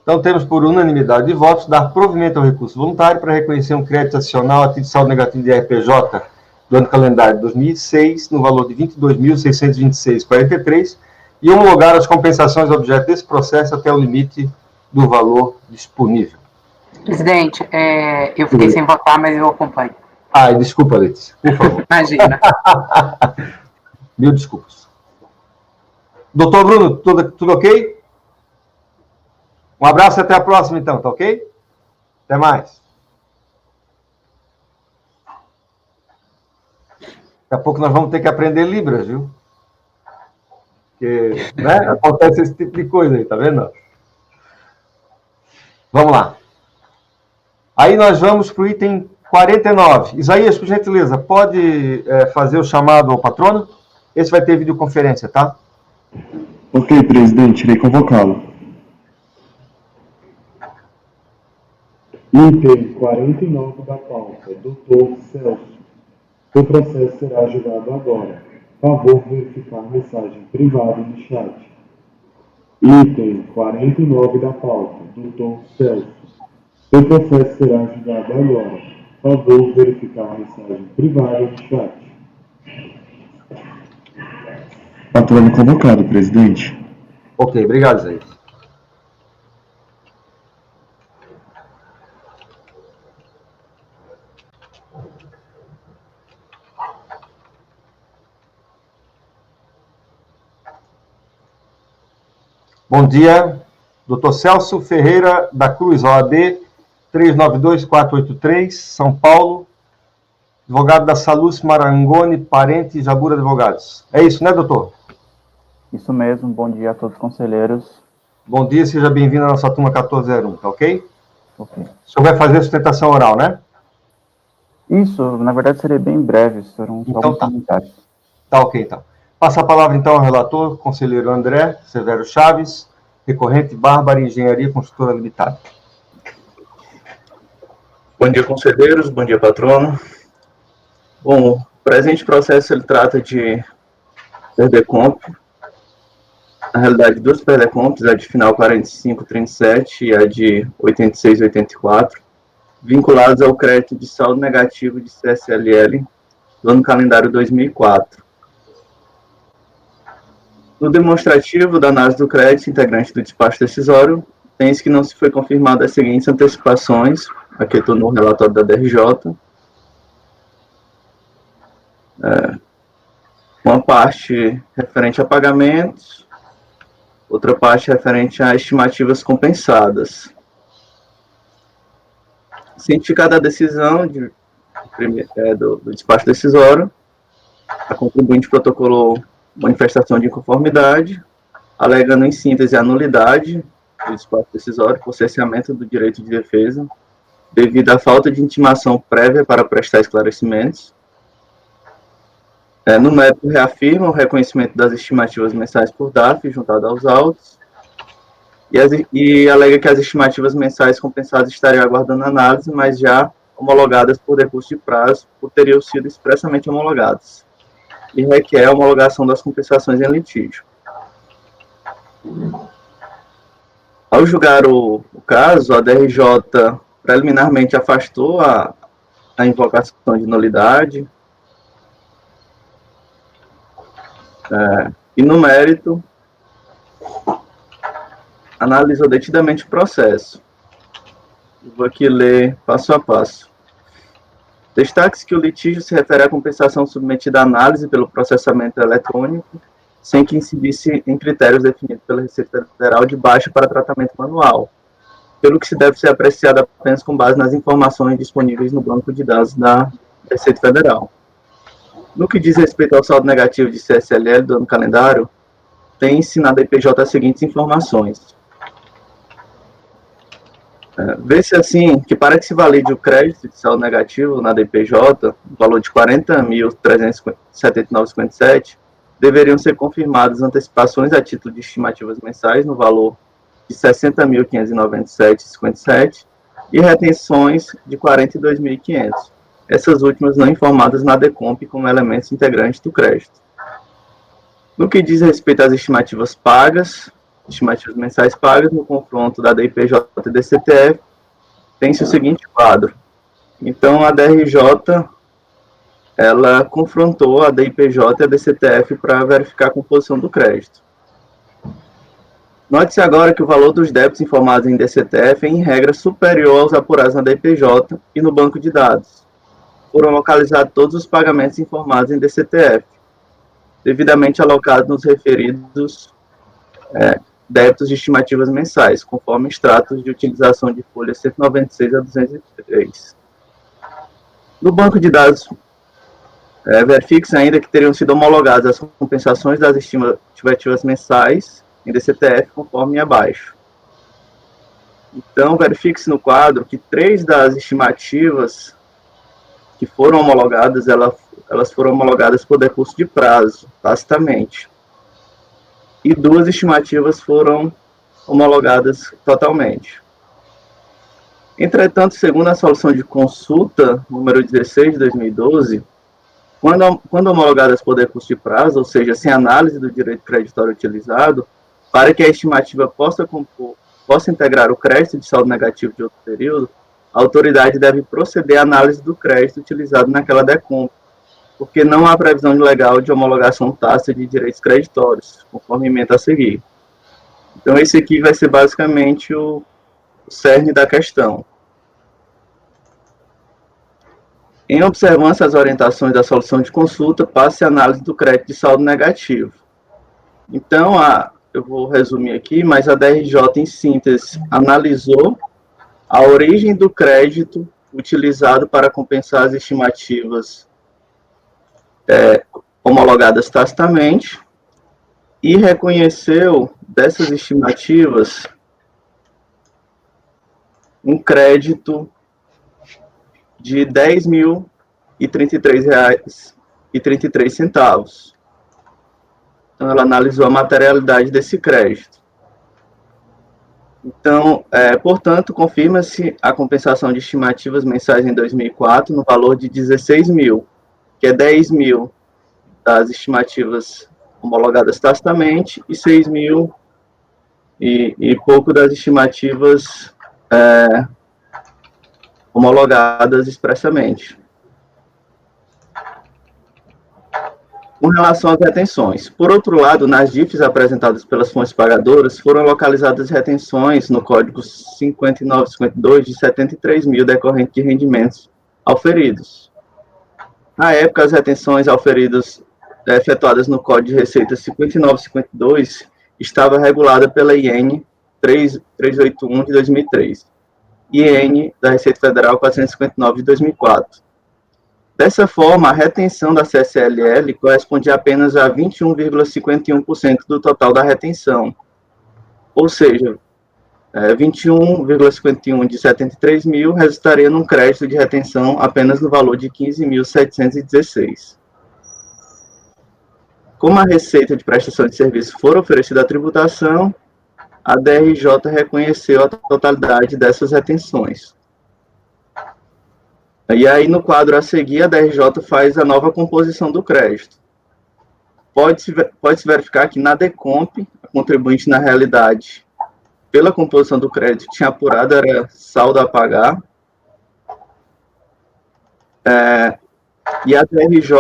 Então, temos por unanimidade de votos dar provimento ao recurso voluntário para reconhecer um crédito adicional a título de saldo negativo de RPJ do ano calendário de 2006, no valor de 22.626,43, e homologar as compensações objeto desse processo até o limite do valor disponível. Presidente, eu fiquei sem votar, mas eu acompanho. Desculpa, Letícia, por favor. Imagina. Mil desculpas. Doutor Bruno, tudo ok? Um abraço e até a próxima, então, tá ok? Até mais. Daqui a pouco nós vamos ter que aprender Libras, viu? Porque, né, acontece esse tipo de coisa aí, tá vendo? Vamos lá. Aí nós vamos para o item 49. Isaías, por gentileza, pode fazer o chamado ao patrono? Esse vai ter videoconferência, tá? Ok, presidente, irei convocá-lo. Item 49 da pauta, doutor Celso. O processo será julgado agora. Favor verificar mensagem privada no chat. Item 49 da pauta, doutor Celso. O processo será julgado agora. Favor verificar mensagem privada no chat. Patrono convocado, presidente. Ok, obrigado, Isaías. Bom dia, Dr. Celso Ferreira da Cruz, OAB 392483, São Paulo, advogado da Salus Marangoni, parente e Jabura Advogados. É isso, né, doutor? Isso mesmo, bom dia a todos os conselheiros. Bom dia, seja bem-vindo à nossa turma 1401, tá ok? Ok. O senhor vai fazer a sustentação oral, né? Isso, na verdade, seria bem breve, serão só Então alguns tá. comentários. Tá ok, então. Passa a palavra, então, ao relator, conselheiro André Severo Chaves, recorrente Bárbara Engenharia Construtora Limitada. Bom dia, conselheiros. Bom dia, patrono. Bom, o presente processo ele trata de PERDECOMP. Na realidade, duas PERDECOMPs, a de final 4537 e a de 8684, vinculadas ao crédito de saldo negativo de CSLL do ano calendário 2004. No demonstrativo da análise do crédito integrante do despacho decisório, tem-se que não se foi confirmado as seguintes antecipações, aqui estou no relatório da DRJ. Uma parte referente a pagamentos, outra parte referente a estimativas compensadas. Cientificada a decisão do despacho decisório, a contribuinte protocolou manifestação de inconformidade, alegando em síntese a nulidade do despacho decisório por cerceamento do direito de defesa, devido à falta de intimação prévia para prestar esclarecimentos. No mérito, reafirma o reconhecimento das estimativas mensais por DARF, juntado aos autos, e alega que as estimativas mensais compensadas estariam aguardando análise, mas já homologadas por decurso de prazo, por teriam sido expressamente homologadas, e requer a homologação das compensações em litígio. Ao julgar o caso, a DRJ preliminarmente afastou a invocação de nulidade, e no mérito, analisou detidamente o processo. Vou aqui ler passo a passo. Destaque-se que o litígio se refere à compensação submetida à análise pelo processamento eletrônico, sem que incidisse em critérios definidos pela Receita Federal de baixa para tratamento manual, pelo que se deve ser apreciado apenas com base nas informações disponíveis no banco de dados da Receita Federal. No que diz respeito ao saldo negativo de CSLL do ano calendário, tem-se na DPJ as seguintes informações. Vê-se assim que para que se valide o crédito de saldo negativo na DPJ, no valor de R$ 40.379,57, deveriam ser confirmadas antecipações a título de estimativas mensais no valor de R$ 60.597,57 e retenções de R$ 42.500. Essas últimas não informadas na DECOMP como elementos integrantes do crédito. No que diz respeito às estimativas pagas, estimativas mensais pagas, no confronto da DIPJ e DCTF, tem-se o seguinte quadro. Então, a DRJ, ela confrontou a DIPJ e a DCTF para verificar a composição do crédito. Note-se agora que o valor dos débitos informados em DCTF é, em regra, superior aos apurados na DIPJ e no banco de dados. Foram localizados todos os pagamentos informados em DCTF. devidamente alocados nos referidos débitos de estimativas mensais, conforme extratos de utilização de folhas 196 a 203. No banco de dados, verifique-se ainda que teriam sido homologadas as compensações das estimativas mensais em DCTF, conforme abaixo. Então, verifique-se no quadro que 3 das estimativas que foram homologadas, elas foram homologadas por decurso de prazo, tacitamente. E 2 estimativas foram homologadas totalmente. Entretanto, segundo a solução de consulta número 16 de 2012, quando homologadas por decurso de prazo, ou seja, sem análise do direito creditório utilizado, para que a estimativa possa integrar o crédito de saldo negativo de outro período, a autoridade deve proceder à análise do crédito utilizado naquela decompra, porque não há previsão legal de homologação tácita de direitos creditórios, conforme emenda a seguir. Então, esse aqui vai ser basicamente o cerne da questão. Em observância às orientações da solução de consulta, passe a análise do crédito de saldo negativo. Então, eu vou resumir aqui, mas a DRJ, em síntese, analisou a origem do crédito utilizado para compensar as estimativas homologadas tacitamente e reconheceu dessas estimativas um crédito de R$ 10.033,33. Então, ela analisou a materialidade desse crédito. Então, portanto, confirma-se a compensação de estimativas mensais em 2004 no valor de 16 mil, que é 10 mil das estimativas homologadas tacitamente e 6 mil e pouco das estimativas homologadas expressamente. Com relação às retenções. Por outro lado, nas DIFs apresentadas pelas fontes pagadoras, foram localizadas retenções no Código 5952 de 73 mil decorrente de rendimentos auferidos. Na época, as retenções auferidas efetuadas no Código de Receita 5952 estava regulada pela IN 381 de 2003 e IN da Receita Federal 459 de 2004. Dessa forma, a retenção da CSLL corresponde apenas a 21,51% do total da retenção, ou seja, 21,51% de 73 mil resultaria num crédito de retenção apenas no valor de 15.716. Como a receita de prestação de serviço for oferecida à tributação, a DRJ reconheceu a totalidade dessas retenções. E aí, no quadro a seguir, a DRJ faz a nova composição do crédito. Pode-se verificar que na DECOMP, a contribuinte, na realidade, pela composição do crédito, tinha apurado, era saldo a pagar. E a DRJ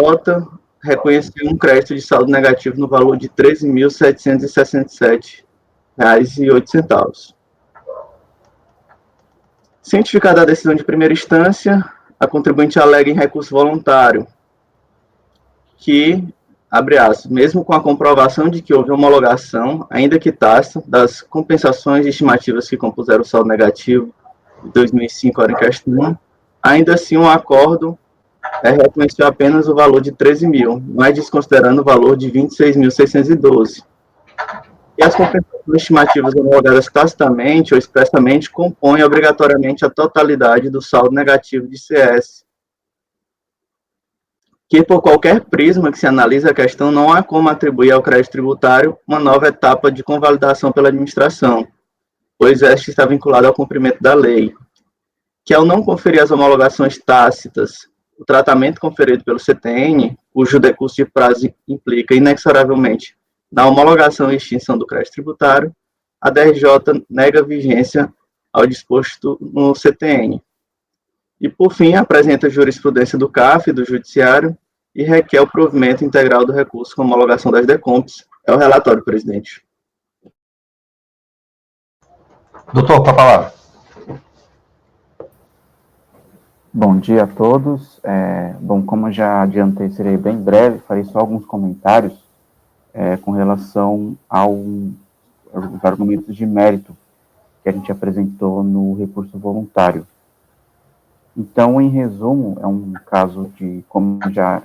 reconheceu um crédito de saldo negativo no valor de R$ 13.767,08. Cientificada a decisão de primeira instância, a contribuinte alega em recurso voluntário que, abre aspas, mesmo com a comprovação de que houve homologação, ainda que tácita, das compensações estimativas que compuseram o saldo negativo de 2005 em questão, ainda assim um acordo reconheceu apenas o valor de 13 mil, mas desconsiderando o valor de 26.612. E as compensações estimativas homologadas tacitamente ou expressamente compõem obrigatoriamente a totalidade do saldo negativo de CS, que por qualquer prisma que se analise a questão, não há como atribuir ao crédito tributário uma nova etapa de convalidação pela administração, pois este está vinculado ao cumprimento da lei, que ao não conferir as homologações tácitas o tratamento conferido pelo CTN, cujo decurso de prazo implica inexoravelmente na homologação e extinção do crédito tributário, a DRJ nega vigência ao disposto no CTN. E, por fim, apresenta a jurisprudência do CAF, do Judiciário, e requer o provimento integral do recurso com homologação das DECOMPs. É o relatório, presidente. Doutor, com a palavra. Bom dia a todos. Bom, como eu já adiantei, serei bem breve, farei só alguns comentários com relação aos argumentos de mérito que a gente apresentou no recurso voluntário. Então, em resumo, é um caso de, como já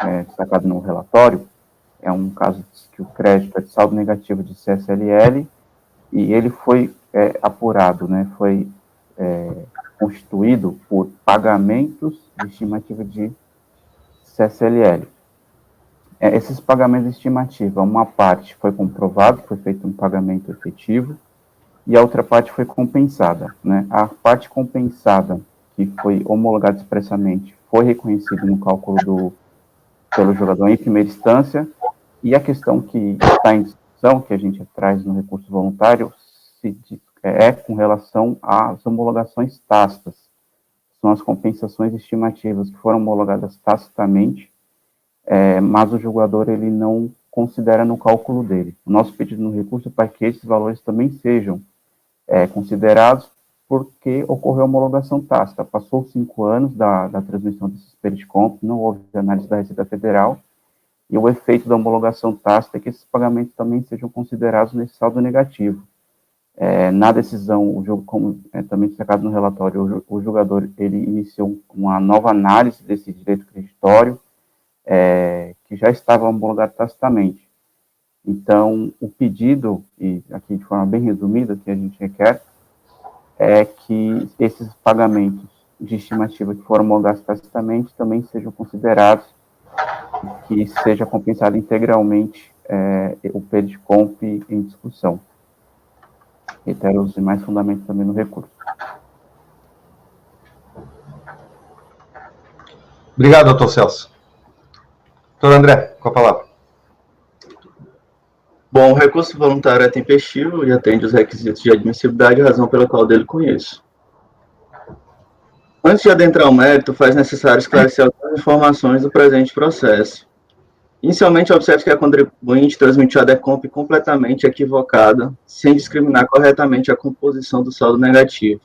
é destacado no relatório, é um caso que o crédito é de saldo negativo de CSLL e ele foi apurado, né, foi constituído por pagamentos de estimativa de CSLL. Esses pagamentos de estimativa, uma parte foi comprovado, foi feito um pagamento efetivo, e a outra parte foi compensada, né? A parte compensada, que foi homologada expressamente, foi reconhecida no cálculo pelo jogador em primeira instância, e a questão que está em discussão, que a gente traz no recurso voluntário, é com relação às homologações tácitas. São as compensações estimativas que foram homologadas tacitamente, mas o jogador ele não considera no cálculo dele. O nosso pedido no recurso é para que esses valores também sejam considerados, porque ocorreu homologação tácita. Passou 5 anos da transmissão desse Spirit Comp, não houve análise da Receita Federal, e o efeito da homologação tácita é que esses pagamentos também sejam considerados nesse saldo negativo. Na decisão, o jogo, como também destacado no relatório, o jogador ele iniciou uma nova análise desse direito creditório, que já estava homologado tacitamente. Então, o pedido, e aqui de forma bem resumida, que a gente requer, é que esses pagamentos de estimativa que foram homologados tacitamente também sejam considerados, que seja compensado integralmente o PERDCOMP em discussão. Reitero os demais fundamentos também no recurso. Obrigado, doutor Celso. Doutor André, com a palavra. Bom, o recurso voluntário é tempestivo e atende os requisitos de admissibilidade, razão pela qual dele conheço. Antes de adentrar ao mérito, faz necessário esclarecer algumas informações do presente processo. Inicialmente, observe que a contribuinte transmitiu a DECOMP completamente equivocada, sem discriminar corretamente a composição do saldo negativo.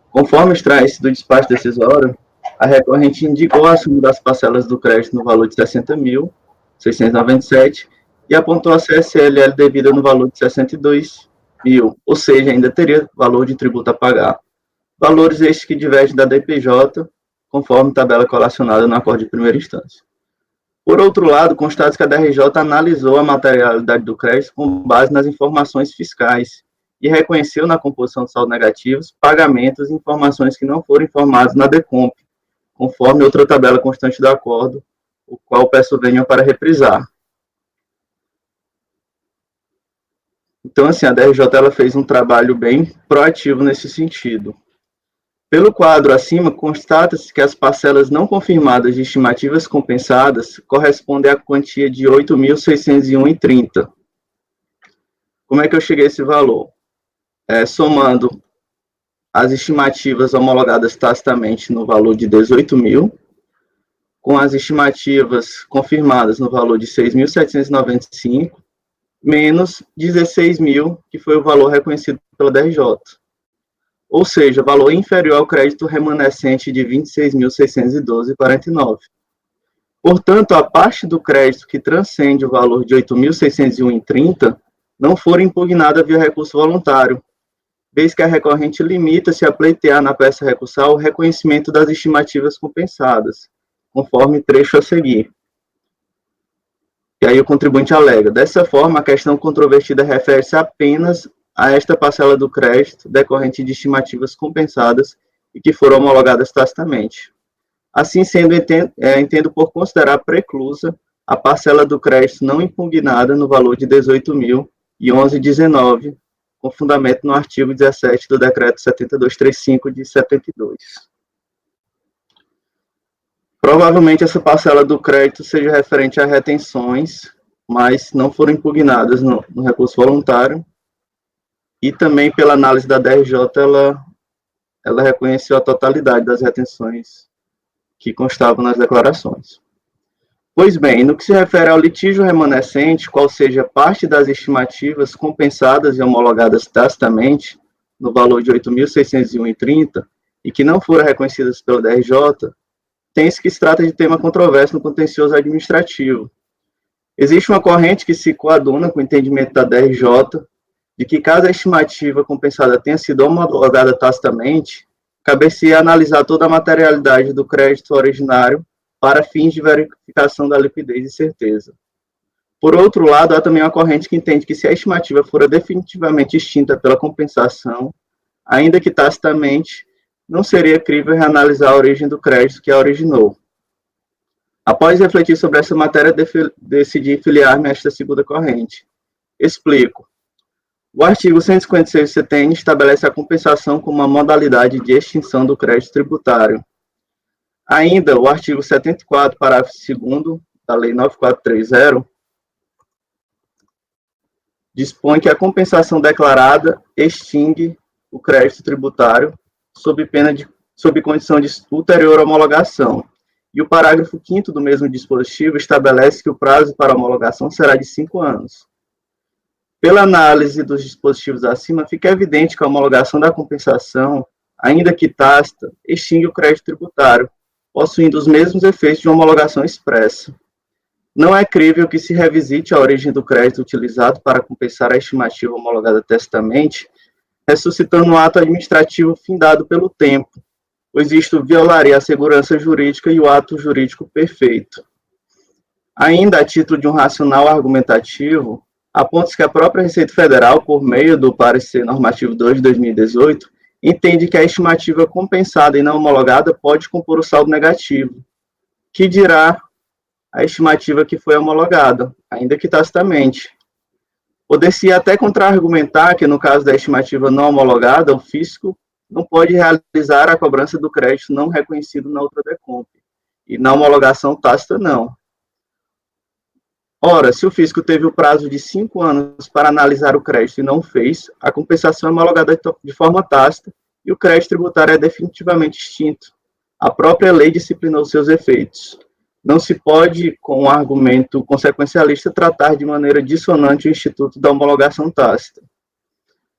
Conforme extrai-se do despacho decisório, a recorrente indicou a soma das parcelas do crédito no valor de R$ 60.697 e apontou a CSLL devida no valor de R$ 62.000, ou seja, ainda teria valor de tributo a pagar. Valores estes que divergem da DPJ, conforme tabela colacionada no acordo de primeira instância. Por outro lado, constata que a DRJ analisou a materialidade do crédito com base nas informações fiscais e reconheceu na composição de saldo negativos pagamentos e informações que não foram informados na DECOMP, conforme outra tabela constante do acordo, o qual peço venha para reprisar. Então, assim, a DRJ ela fez um trabalho bem proativo nesse sentido. Pelo quadro acima, constata-se que as parcelas não confirmadas de estimativas compensadas correspondem à quantia de R$ 8.601,30. Como é que eu cheguei a esse valor? Somando as estimativas homologadas tacitamente no valor de 18.000, com as estimativas confirmadas no valor de 6.795, menos 16.000, que foi o valor reconhecido pela DRJ. Ou seja, valor inferior ao crédito remanescente de R$ 26.612,49. Portanto, a parte do crédito que transcende o valor de R$ 8.601,30 não for impugnada via recurso voluntário, vez que a recorrente limita-se a pleitear na peça recursal o reconhecimento das estimativas compensadas, conforme trecho a seguir. E aí o contribuinte alega: dessa forma, a questão controvertida refere-se apenas a esta parcela do crédito decorrente de estimativas compensadas e que foram homologadas tacitamente. Assim sendo, entendo por considerar preclusa a parcela do crédito não impugnada no valor de R$ 18.011,19, com fundamento no artigo 17 do Decreto 7235 de 72. Provavelmente essa parcela do crédito seja referente a retenções, mas não foram impugnadas no recurso voluntário, e também pela análise da DRJ, ela reconheceu a totalidade das retenções que constavam nas declarações. Pois bem, no que se refere ao litígio remanescente, qual seja parte das estimativas compensadas e homologadas tacitamente, no valor de R$ 8.601,30, e que não foram reconhecidas pela DRJ, tem-se que se trata de tema controverso no contencioso administrativo, Existe uma corrente que se coaduna com o entendimento da DRJ de que, caso a estimativa compensada tenha sido homologada tacitamente, cabe-se analisar toda a materialidade do crédito originário para fins de verificação da liquidez e certeza. Por outro lado, há também uma corrente que entende que, se a estimativa for definitivamente extinta pela compensação, ainda que tacitamente, não seria crível reanalisar a origem do crédito que a originou. Após refletir sobre essa matéria, decidi filiar-me a esta segunda corrente. Explico. O artigo 156 do CTN estabelece a compensação como uma modalidade de extinção do crédito tributário. Ainda, o artigo 74, parágrafo 2º da Lei 9430, dispõe que a compensação declarada extingue o crédito tributário sob condição de ulterior homologação. E o parágrafo 5º do mesmo dispositivo estabelece que o prazo para homologação será de 5 anos. Pela análise dos dispositivos acima, fica evidente que a homologação da compensação, ainda que tácita, extingue o crédito tributário, possuindo os mesmos efeitos de uma homologação expressa. Não é crível que se revisite a origem do crédito utilizado para compensar a estimativa homologada tacitamente, ressuscitando um ato administrativo findado pelo tempo, pois isto violaria a segurança jurídica e o ato jurídico perfeito. Ainda, a título de um racional argumentativo, aponta-se que a própria Receita Federal, por meio do parecer normativo 2 de 2018, entende que a estimativa compensada e não homologada pode compor o saldo negativo, que dirá a estimativa que foi homologada, ainda que tacitamente. Poder-se até contra-argumentar que, no caso da estimativa não homologada, o fisco não pode realizar a cobrança do crédito não reconhecido na outra decomp, e na homologação tácita não. Ora, se o fisco teve o prazo de 5 anos para analisar o crédito e não o fez, a compensação é homologada de forma tácita e o crédito tributário é definitivamente extinto. A própria lei disciplinou seus efeitos. Não se pode, com um argumento consequencialista, tratar de maneira dissonante o instituto da homologação tácita.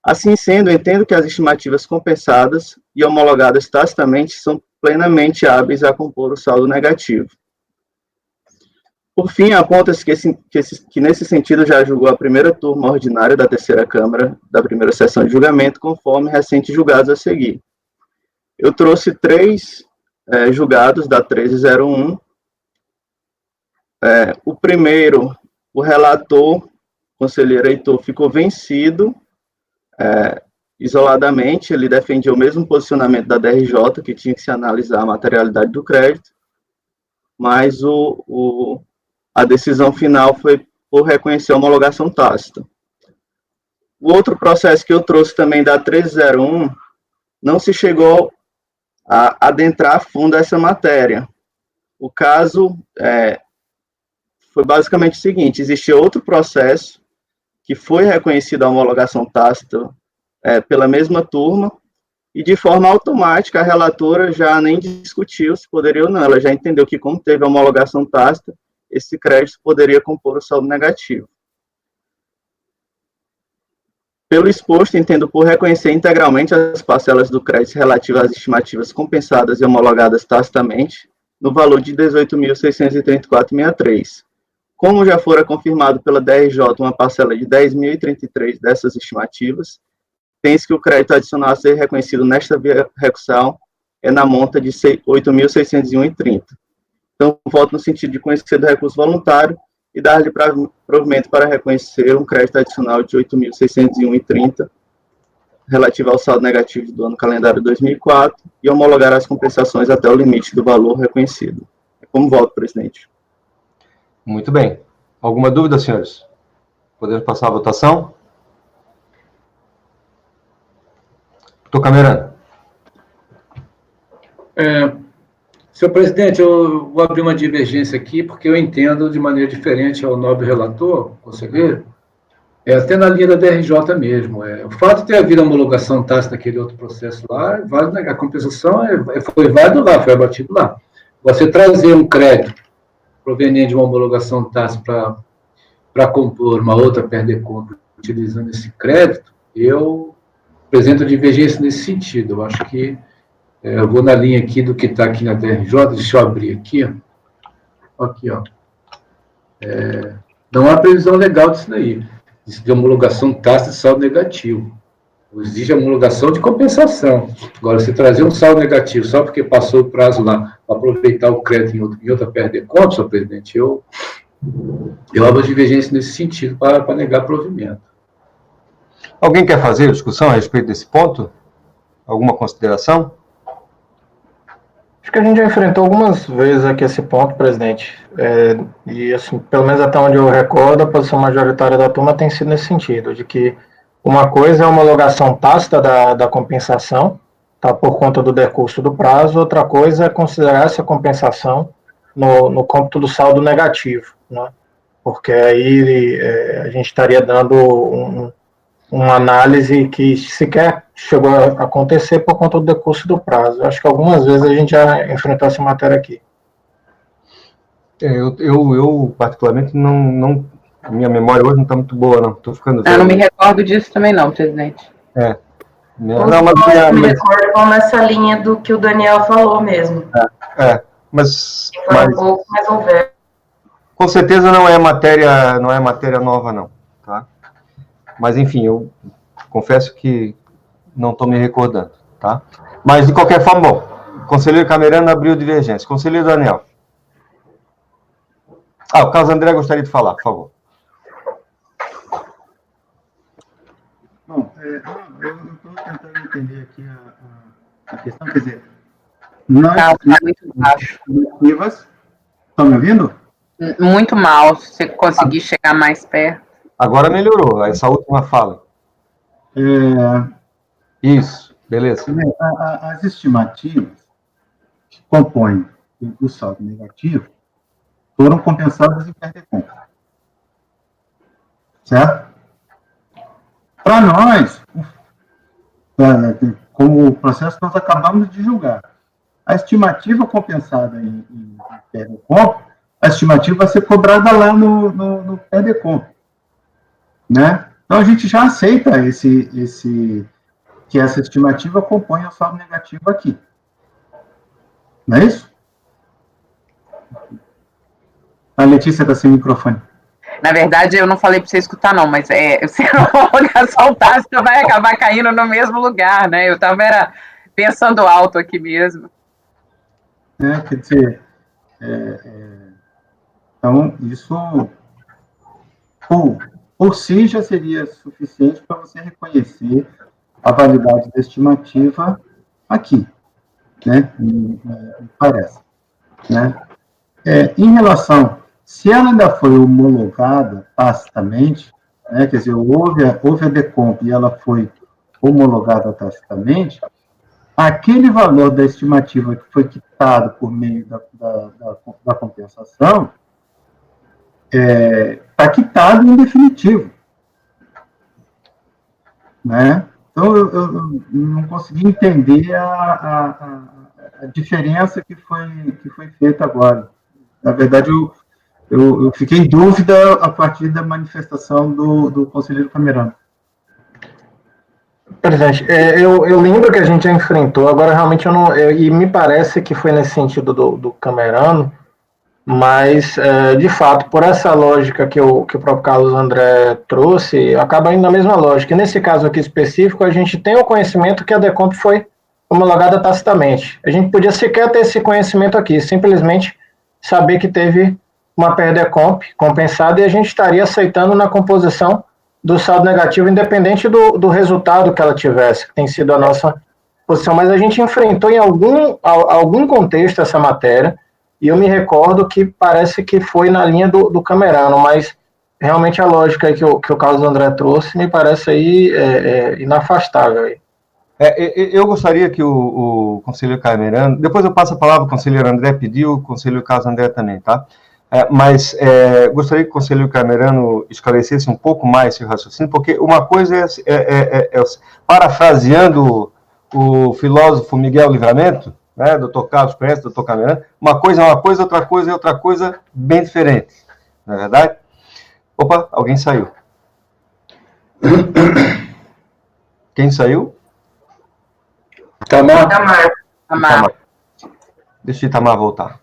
Assim sendo, entendo que as estimativas compensadas e homologadas tacitamente são plenamente hábeis a compor o saldo negativo. Por fim, aponta-se que nesse sentido já julgou a primeira turma ordinária da terceira Câmara da primeira sessão de julgamento, conforme recentes julgados a seguir. Eu trouxe 3 julgados da 1301. O primeiro, o relator, conselheiro Heitor, ficou vencido isoladamente. Ele defendia o mesmo posicionamento da DRJ, que tinha que se analisar a materialidade do crédito, mas a decisão final foi por reconhecer a homologação tácita. O outro processo que eu trouxe também da 1301, não se chegou a adentrar a fundo essa matéria. O caso foi basicamente o seguinte: existia outro processo que foi reconhecida a homologação tácita pela mesma turma, e de forma automática a relatora já nem discutiu se poderia ou não. Ela já entendeu que, como teve a homologação tácita, esse crédito poderia compor o saldo negativo. Pelo exposto, entendo por reconhecer integralmente as parcelas do crédito relativas às estimativas compensadas e homologadas tacitamente, no valor de R$ 18.634,63. Como já fora confirmado pela DRJ uma parcela de R$ 10.033 dessas estimativas, tem-se que o crédito adicional a ser reconhecido nesta via recursal é na monta de R$ 8.601,30. Então, voto no sentido de conhecer do recurso voluntário e dar-lhe provimento para reconhecer um crédito adicional de R$ 8.601,30, relativo ao saldo negativo do ano calendário 2004, e homologar as compensações até o limite do valor reconhecido. Como voto, presidente. Muito bem. Alguma dúvida, senhores? Podemos passar a votação? Doutor Camerano. Senhor presidente, eu vou abrir uma divergência aqui, porque eu entendo de maneira diferente ao nobre relator, conselheiro, até na linha da DRJ mesmo. O fato de ter havido homologação tácita naquele outro processo lá, a compensação foi válida lá, foi abatido lá. Você trazer um crédito proveniente de uma homologação tácita para compor uma outra perdeconta utilizando esse crédito, eu apresento divergência nesse sentido. Eu acho que eu vou na linha aqui do que está aqui na DRJ, deixa eu abrir aqui, ó. Aqui, ó. Não há previsão legal disso daí, de homologação tácita de saldo negativo. Exige a homologação de compensação. Agora, se trazer um saldo negativo só porque passou o prazo lá para aproveitar o crédito em outra perda de conta, senhor presidente, eu abro divergência nesse sentido para negar provimento. Alguém quer fazer discussão a respeito desse ponto? Alguma consideração? Acho que a gente já enfrentou algumas vezes aqui esse ponto, presidente. E, assim, pelo menos até onde eu recordo, a posição majoritária da turma tem sido nesse sentido, de que uma coisa é a homologação tácita da compensação, tá, por conta do decurso do prazo, outra coisa é considerar essa compensação no cômputo do saldo negativo, né? Porque aí a gente estaria dando uma análise que sequer chegou a acontecer por conta do decurso do prazo. Acho que algumas vezes a gente já enfrentou essa matéria aqui. Eu particularmente, não minha memória hoje não está muito boa, não. Estou ficando velho. Eu não me recordo disso também não, presidente. Não, mas me recordo nessa linha do que o Daniel falou mesmo. Mas Foi um pouco mais houver. Com certeza não é matéria nova, não. Tá? Mas, enfim, eu confesso que não estou me recordando. Tá? Mas, de qualquer forma, bom, o conselheiro Camerano abriu divergência. Conselheiro Daniel. O Carlos André gostaria de falar, por favor. Bom, eu estou tentando entender aqui a questão, quer dizer, nós muito baixo. Estão me ouvindo? Muito mal, se você conseguir chegar mais perto. Agora melhorou, essa última fala. Isso, beleza. As estimativas que compõem o saldo negativo foram compensadas em perda de conta. Certo? Para nós, como o processo que nós acabamos de julgar, a estimativa compensada em perda de conta, a estimativa vai ser cobrada lá no perda de conta. Né? Então, a gente já aceita que essa estimativa compõe o saldo negativo aqui. Não é isso? A Letícia está sem microfone. Na verdade, eu não falei para você escutar, não, mas se a homologação tácita vai acabar caindo no mesmo lugar, né? Eu estava pensando alto aqui mesmo. Quer dizer, então, isso por si já seria suficiente para você reconhecer a validade da estimativa aqui, né? Me parece. Né? Em relação, se ela ainda foi homologada tacitamente, né, quer dizer, houve a decomp e ela foi homologada tacitamente, aquele valor da estimativa que foi quitado por meio da compensação está quitado em definitivo. Né? Então, eu não consegui entender a diferença que foi feita agora. Na verdade, eu fiquei em dúvida a partir da manifestação do conselheiro Camerano. Presidente, eu lembro que a gente já enfrentou, agora realmente eu não... e me parece que foi nesse sentido do Camerano, mas, de fato, por essa lógica que o próprio Carlos André trouxe, acaba indo na mesma lógica. E nesse caso aqui específico, a gente tem o conhecimento que a decomp foi homologada tacitamente. A gente podia sequer ter esse conhecimento aqui, simplesmente saber que teve uma perda compensada e a gente estaria aceitando na composição do saldo negativo, independente do resultado que ela tivesse, que tem sido a nossa posição. Mas a gente enfrentou em algum contexto essa matéria, e eu me recordo que parece que foi na linha do Camerano, mas realmente a lógica aí que o Carlos André trouxe me parece aí inafastável. Aí. Eu gostaria que o conselheiro Camerano, depois eu passo a palavra, o conselheiro André pediu, o conselheiro Carlos André também, tá? Mas gostaria que o conselheiro Camerano esclarecesse um pouco mais esse raciocínio, porque uma coisa parafraseando o filósofo Miguel Livramento, né, doutor Carlos conhece, doutor Camerano, uma coisa é uma coisa, outra coisa é outra coisa bem diferente, não é verdade? Opa, alguém saiu. Quem saiu? Itamar. Deixa o Itamar voltar.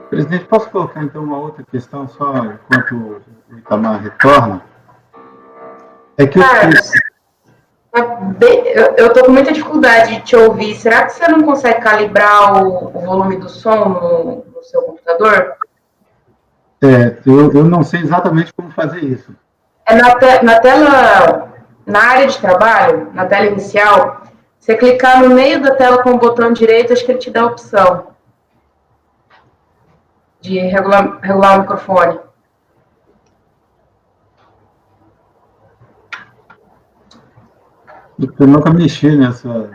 Presidente, posso colocar então uma outra questão, só enquanto o Itamar retorna? É que eu estou com muita dificuldade de te ouvir. Será que você não consegue calibrar o volume do som no seu computador? Eu não sei exatamente como fazer isso. Na tela, na área de trabalho, na tela inicial, você clicar no meio da tela com o botão direito, acho que ele te dá a opção de regular o microfone. Eu nunca mexi nessa...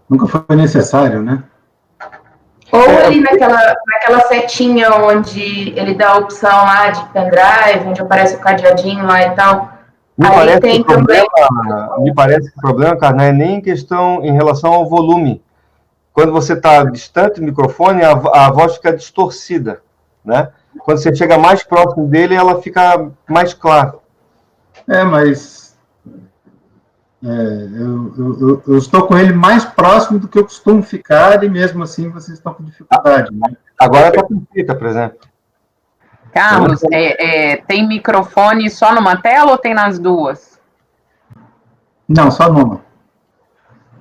Nunca foi necessário, né? Ou ali naquela setinha onde ele dá a opção lá de pendrive, onde aparece o cadeadinho lá e tal. Me parece que o problema, cara, não é nem questão em relação ao volume. Quando você está distante do microfone, a voz fica distorcida, né? Quando você chega mais próximo dele, ela fica mais clara. Mas eu estou com ele mais próximo do que eu costumo ficar e mesmo assim vocês estão com dificuldade, né? Agora está perfeita, por exemplo. Carlos, tem microfone só numa tela ou tem nas duas? Não, só numa.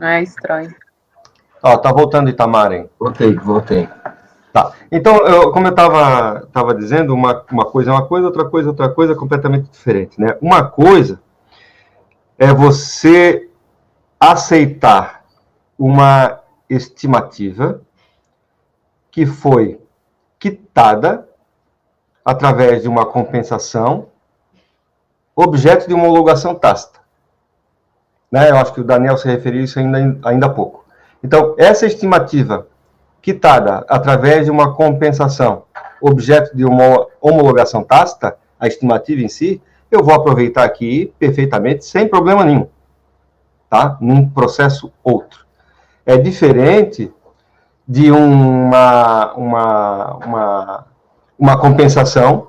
É estranho. Ó, tá voltando, Itamar, hein? Voltei. Tá. Então, como eu estava dizendo, uma coisa é uma coisa, outra coisa completamente diferente, né? Uma coisa é você aceitar uma estimativa que foi quitada através de uma compensação, objeto de uma homologação tácita. Né? Eu acho que o Daniel se referiu a isso ainda há pouco. Então, essa estimativa quitada através de uma compensação, objeto de uma homologação tácita, a estimativa em si, eu vou aproveitar aqui perfeitamente, sem problema nenhum, tá? Num processo outro. É diferente de uma compensação,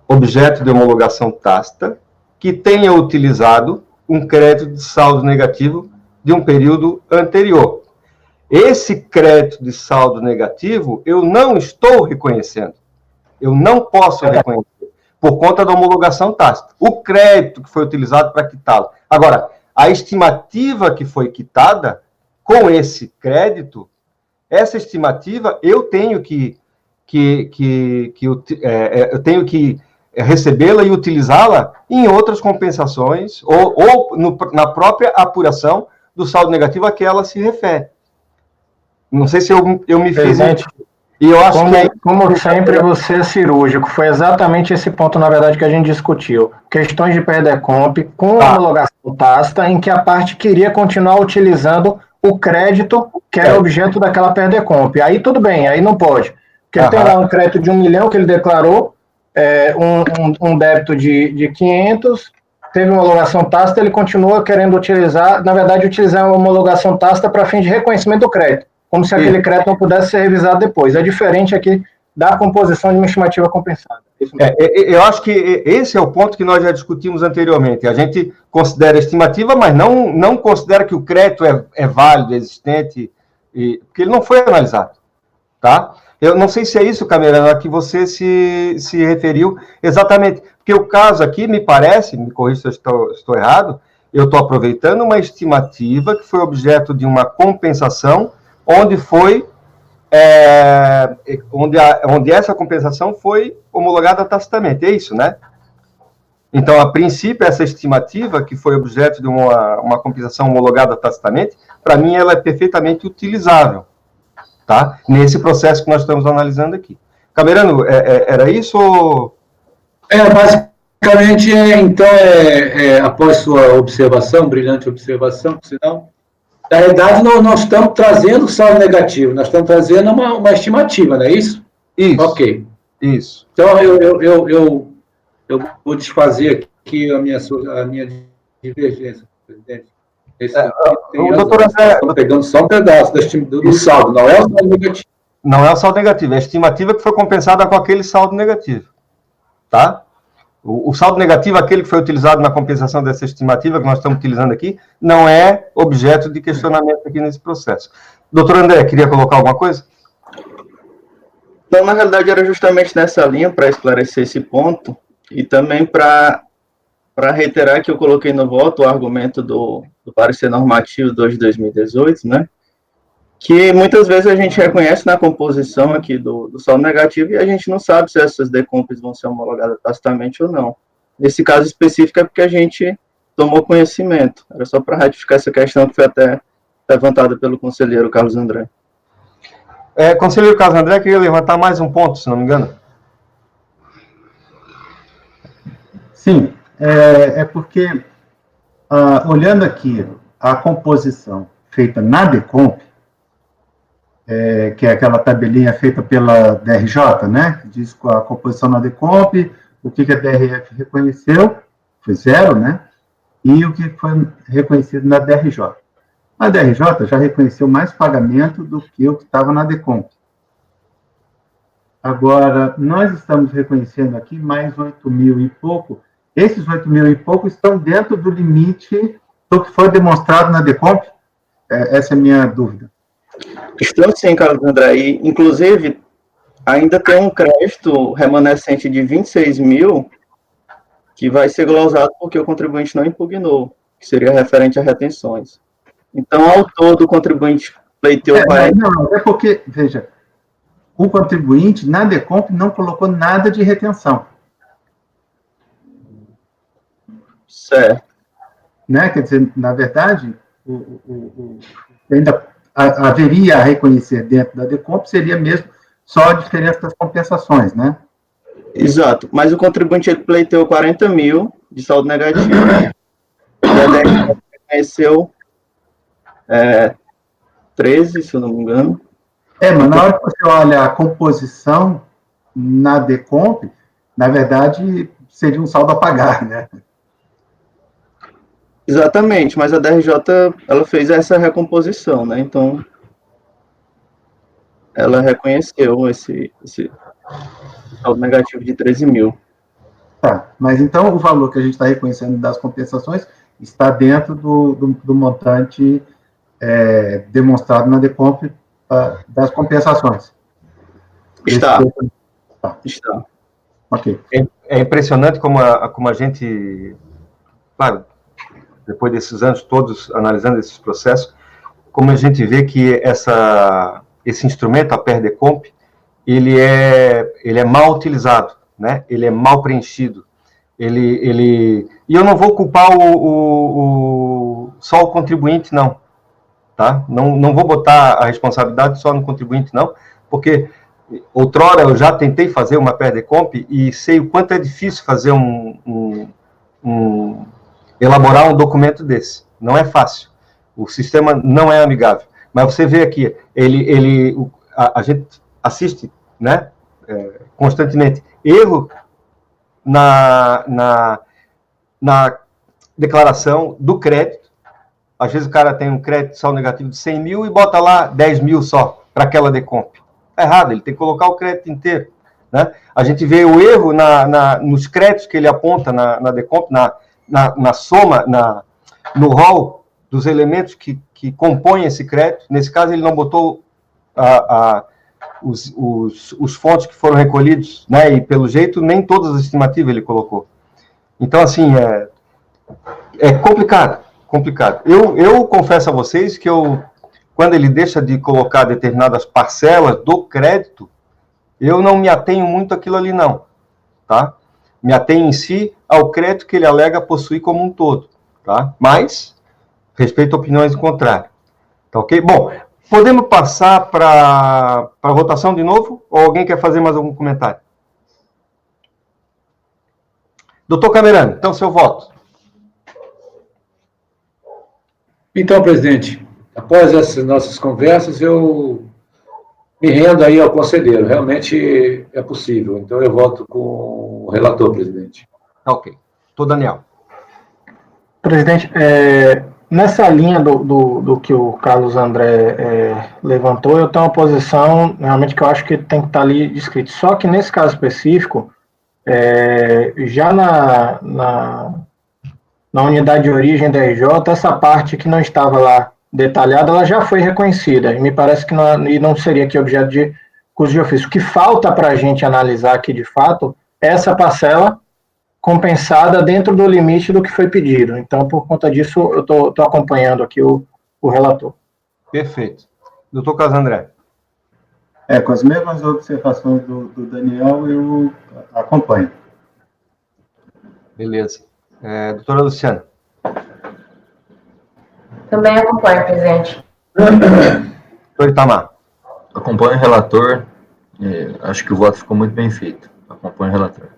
objeto de homologação tácita, que tenha utilizado um crédito de saldo negativo de um período anterior. Esse crédito de saldo negativo, eu não estou reconhecendo. Eu não posso reconhecer, por conta da homologação tácita. O crédito que foi utilizado para quitá-lo. Agora, a estimativa que foi quitada, com esse crédito, essa estimativa eu tenho que recebê-la e utilizá-la em outras compensações ou na própria apuração do saldo negativo a que ela se refere. Não sei se eu me fiz... E eu acho como sempre, você é cirúrgico. Foi exatamente esse ponto, na verdade, que a gente discutiu. Questões de PERDECOMP com homologação tácita, em que a parte queria continuar utilizando o crédito que era objeto daquela PERDECOMP. Aí tudo bem, aí não pode. Porque tem lá um crédito de 1 milhão que ele declarou, um débito de 500, teve uma homologação tácita, ele continua querendo utilizar, na verdade, utilizar uma homologação tácita para fim de reconhecimento do crédito, como se aquele crédito não pudesse ser revisado depois. É diferente aqui da composição de uma estimativa compensada. Eu acho que esse é o ponto que nós já discutimos anteriormente. A gente considera estimativa, mas não considera que o crédito é válido, existente, porque ele não foi analisado. Tá? Eu não sei se é isso, Camerano, a que você se referiu exatamente. Porque o caso aqui, me parece, me corrija se eu estou errado, eu estou aproveitando uma estimativa que foi objeto de uma compensação, onde essa compensação foi homologada tacitamente. É isso, né? Então, a princípio, essa estimativa, que foi objeto de uma compensação homologada tacitamente, para mim, ela é perfeitamente utilizável. Tá? Nesse processo que nós estamos analisando aqui. Camerano, era isso? Ou... Basicamente, após sua observação, brilhante observação, senão, na realidade, nós estamos trazendo saldo negativo, nós estamos trazendo uma estimativa, não é isso? Isso. Ok. Isso. Então, eu vou desfazer aqui a minha divergência, presidente. Doutor André, estamos pegando só um pedaço do saldo, não é o saldo negativo. Não é o saldo negativo, é a estimativa que foi compensada com aquele saldo negativo. Tá? O saldo negativo, aquele que foi utilizado na compensação dessa estimativa que nós estamos utilizando aqui, não é objeto de questionamento aqui nesse processo. Doutor André, queria colocar alguma coisa? Então, na realidade, era justamente nessa linha para esclarecer esse ponto e também para reiterar que eu coloquei no voto o argumento do parecer normativo 2 de 2018, né? Que muitas vezes a gente reconhece na composição aqui do saldo negativo e a gente não sabe se essas decompes vão ser homologadas tacitamente ou não. Nesse caso específico é porque a gente tomou conhecimento. Era só para ratificar essa questão que foi até levantada pelo conselheiro Carlos André. Conselheiro Carlos André, queria levantar mais um ponto, se não me engano. Sim, porque, olhando aqui a composição feita na DECOMP, que é aquela tabelinha feita pela DRJ, né? Diz com a composição na DECOMP, o que a DRF reconheceu, foi 0, né? E o que foi reconhecido na DRJ. A DRJ já reconheceu mais pagamento do que o que estava na DECOMP. Agora, nós estamos reconhecendo aqui mais 8 mil e pouco. Esses 8 mil e pouco estão dentro do limite do que foi demonstrado na DECOMP? Essa é a minha dúvida. Estão sim, Carlos André. E, inclusive, ainda tem um crédito remanescente de 26 mil que vai ser glosado porque o contribuinte não impugnou, que seria referente a retenções. Então, ao todo, o contribuinte pleiteou... Não, é porque, veja, o contribuinte, na DECOMP, não colocou nada de retenção. Certo. Né? Quer dizer, na verdade, ainda haveria a reconhecer dentro da DECOMP, seria mesmo só a diferença das compensações, né? Exato, mas o contribuinte ele pleiteou 40 mil de saldo negativo. E a DECOMP reconheceu 13, se eu não me engano. Mas na hora que você olha a composição na DECOMP, na verdade, seria um saldo a pagar, né? Exatamente, mas a DRJ, ela fez essa recomposição, né? Então, ela reconheceu esse saldo negativo de 13 mil. Tá, mas então o valor que a gente está reconhecendo das compensações está dentro do montante demonstrado na DECOMP das compensações. Está. Tá. Está. Ok. É impressionante como a gente, claro, depois desses anos todos analisando esses processos, como a gente vê que esse instrumento, a PER-DECOMP, ele é mal utilizado, né? Ele é mal preenchido. E eu não vou culpar só o contribuinte, não. Tá? Não vou botar a responsabilidade só no contribuinte, não, porque outrora eu já tentei fazer uma PER-DECOMP e sei o quanto é difícil fazer elaborar um documento desse. Não é fácil. O sistema não é amigável. Mas você vê aqui, a gente assiste, né, constantemente, erro na declaração do crédito. Às vezes o cara tem um crédito saldo negativo de 100 mil e bota lá 10 mil só para aquela DECOMP. Está errado, ele tem que colocar o crédito inteiro. Né? A gente vê o erro nos créditos que ele aponta na DECOMP, na soma, no rol dos elementos que compõem esse crédito. Nesse caso, ele não botou os fontes que foram recolhidos, né? E pelo jeito, nem todas as estimativas ele colocou. Então, assim, é complicado. Eu confesso a vocês que quando ele deixa de colocar determinadas parcelas do crédito, eu não me atenho muito àquilo ali, não. Tá? Me atenho em si ao crédito que ele alega possuir como um todo. Tá? Mas, respeito a opiniões do contrário. Tá ok? Bom, podemos passar para a votação de novo? Ou alguém quer fazer mais algum comentário? Doutor Camerano, então, seu voto. Então, presidente, após essas nossas conversas, eu me rendo aí ao conselheiro. Realmente é possível. Então, eu voto com o relator, presidente. Ok. Doutor Daniel. Presidente, nessa linha do que o Carlos André levantou, eu tenho uma posição, realmente, que eu acho que tem que estar ali descrito. Só que, nesse caso específico, já na unidade de origem da RJ, essa parte que não estava lá detalhada, ela já foi reconhecida, e me parece que não seria aqui objeto de custo de ofício. O que falta para a gente analisar aqui, de fato, é essa parcela compensada dentro do limite do que foi pedido. Então, por conta disso, eu estou acompanhando aqui o relator. Perfeito. Doutor Casandré. Com as mesmas observações do Daniel, eu acompanho. Beleza. Doutora Luciana. Também acompanho, presidente. Doutor Itamar. Acompanho o relator. Acho que o voto ficou muito bem feito. Acompanho o relator.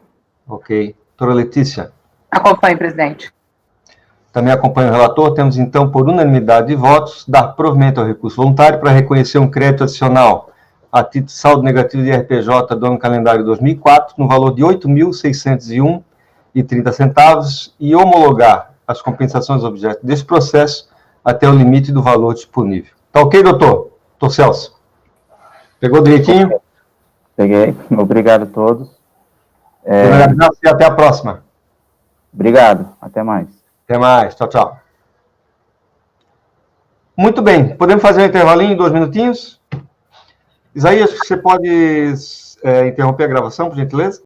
Ok. Doutora Letícia. Acompanhe, presidente. Também acompanho o relator. Temos, então, por unanimidade de votos, dar provimento ao recurso voluntário para reconhecer um crédito adicional a título de saldo negativo de RPJ do ano calendário 2004, no valor de R$ 8.601,30 e homologar as compensações objeto desse processo até o limite do valor disponível. Tá ok, doutor? Doutor Celso? Pegou direitinho? Peguei. Obrigado a todos. E até a próxima. Obrigado. Até mais. Até mais. Tchau, tchau. Muito bem. Podemos fazer um intervalinho, 2 minutinhos? Isaías, você pode interromper a gravação, por gentileza?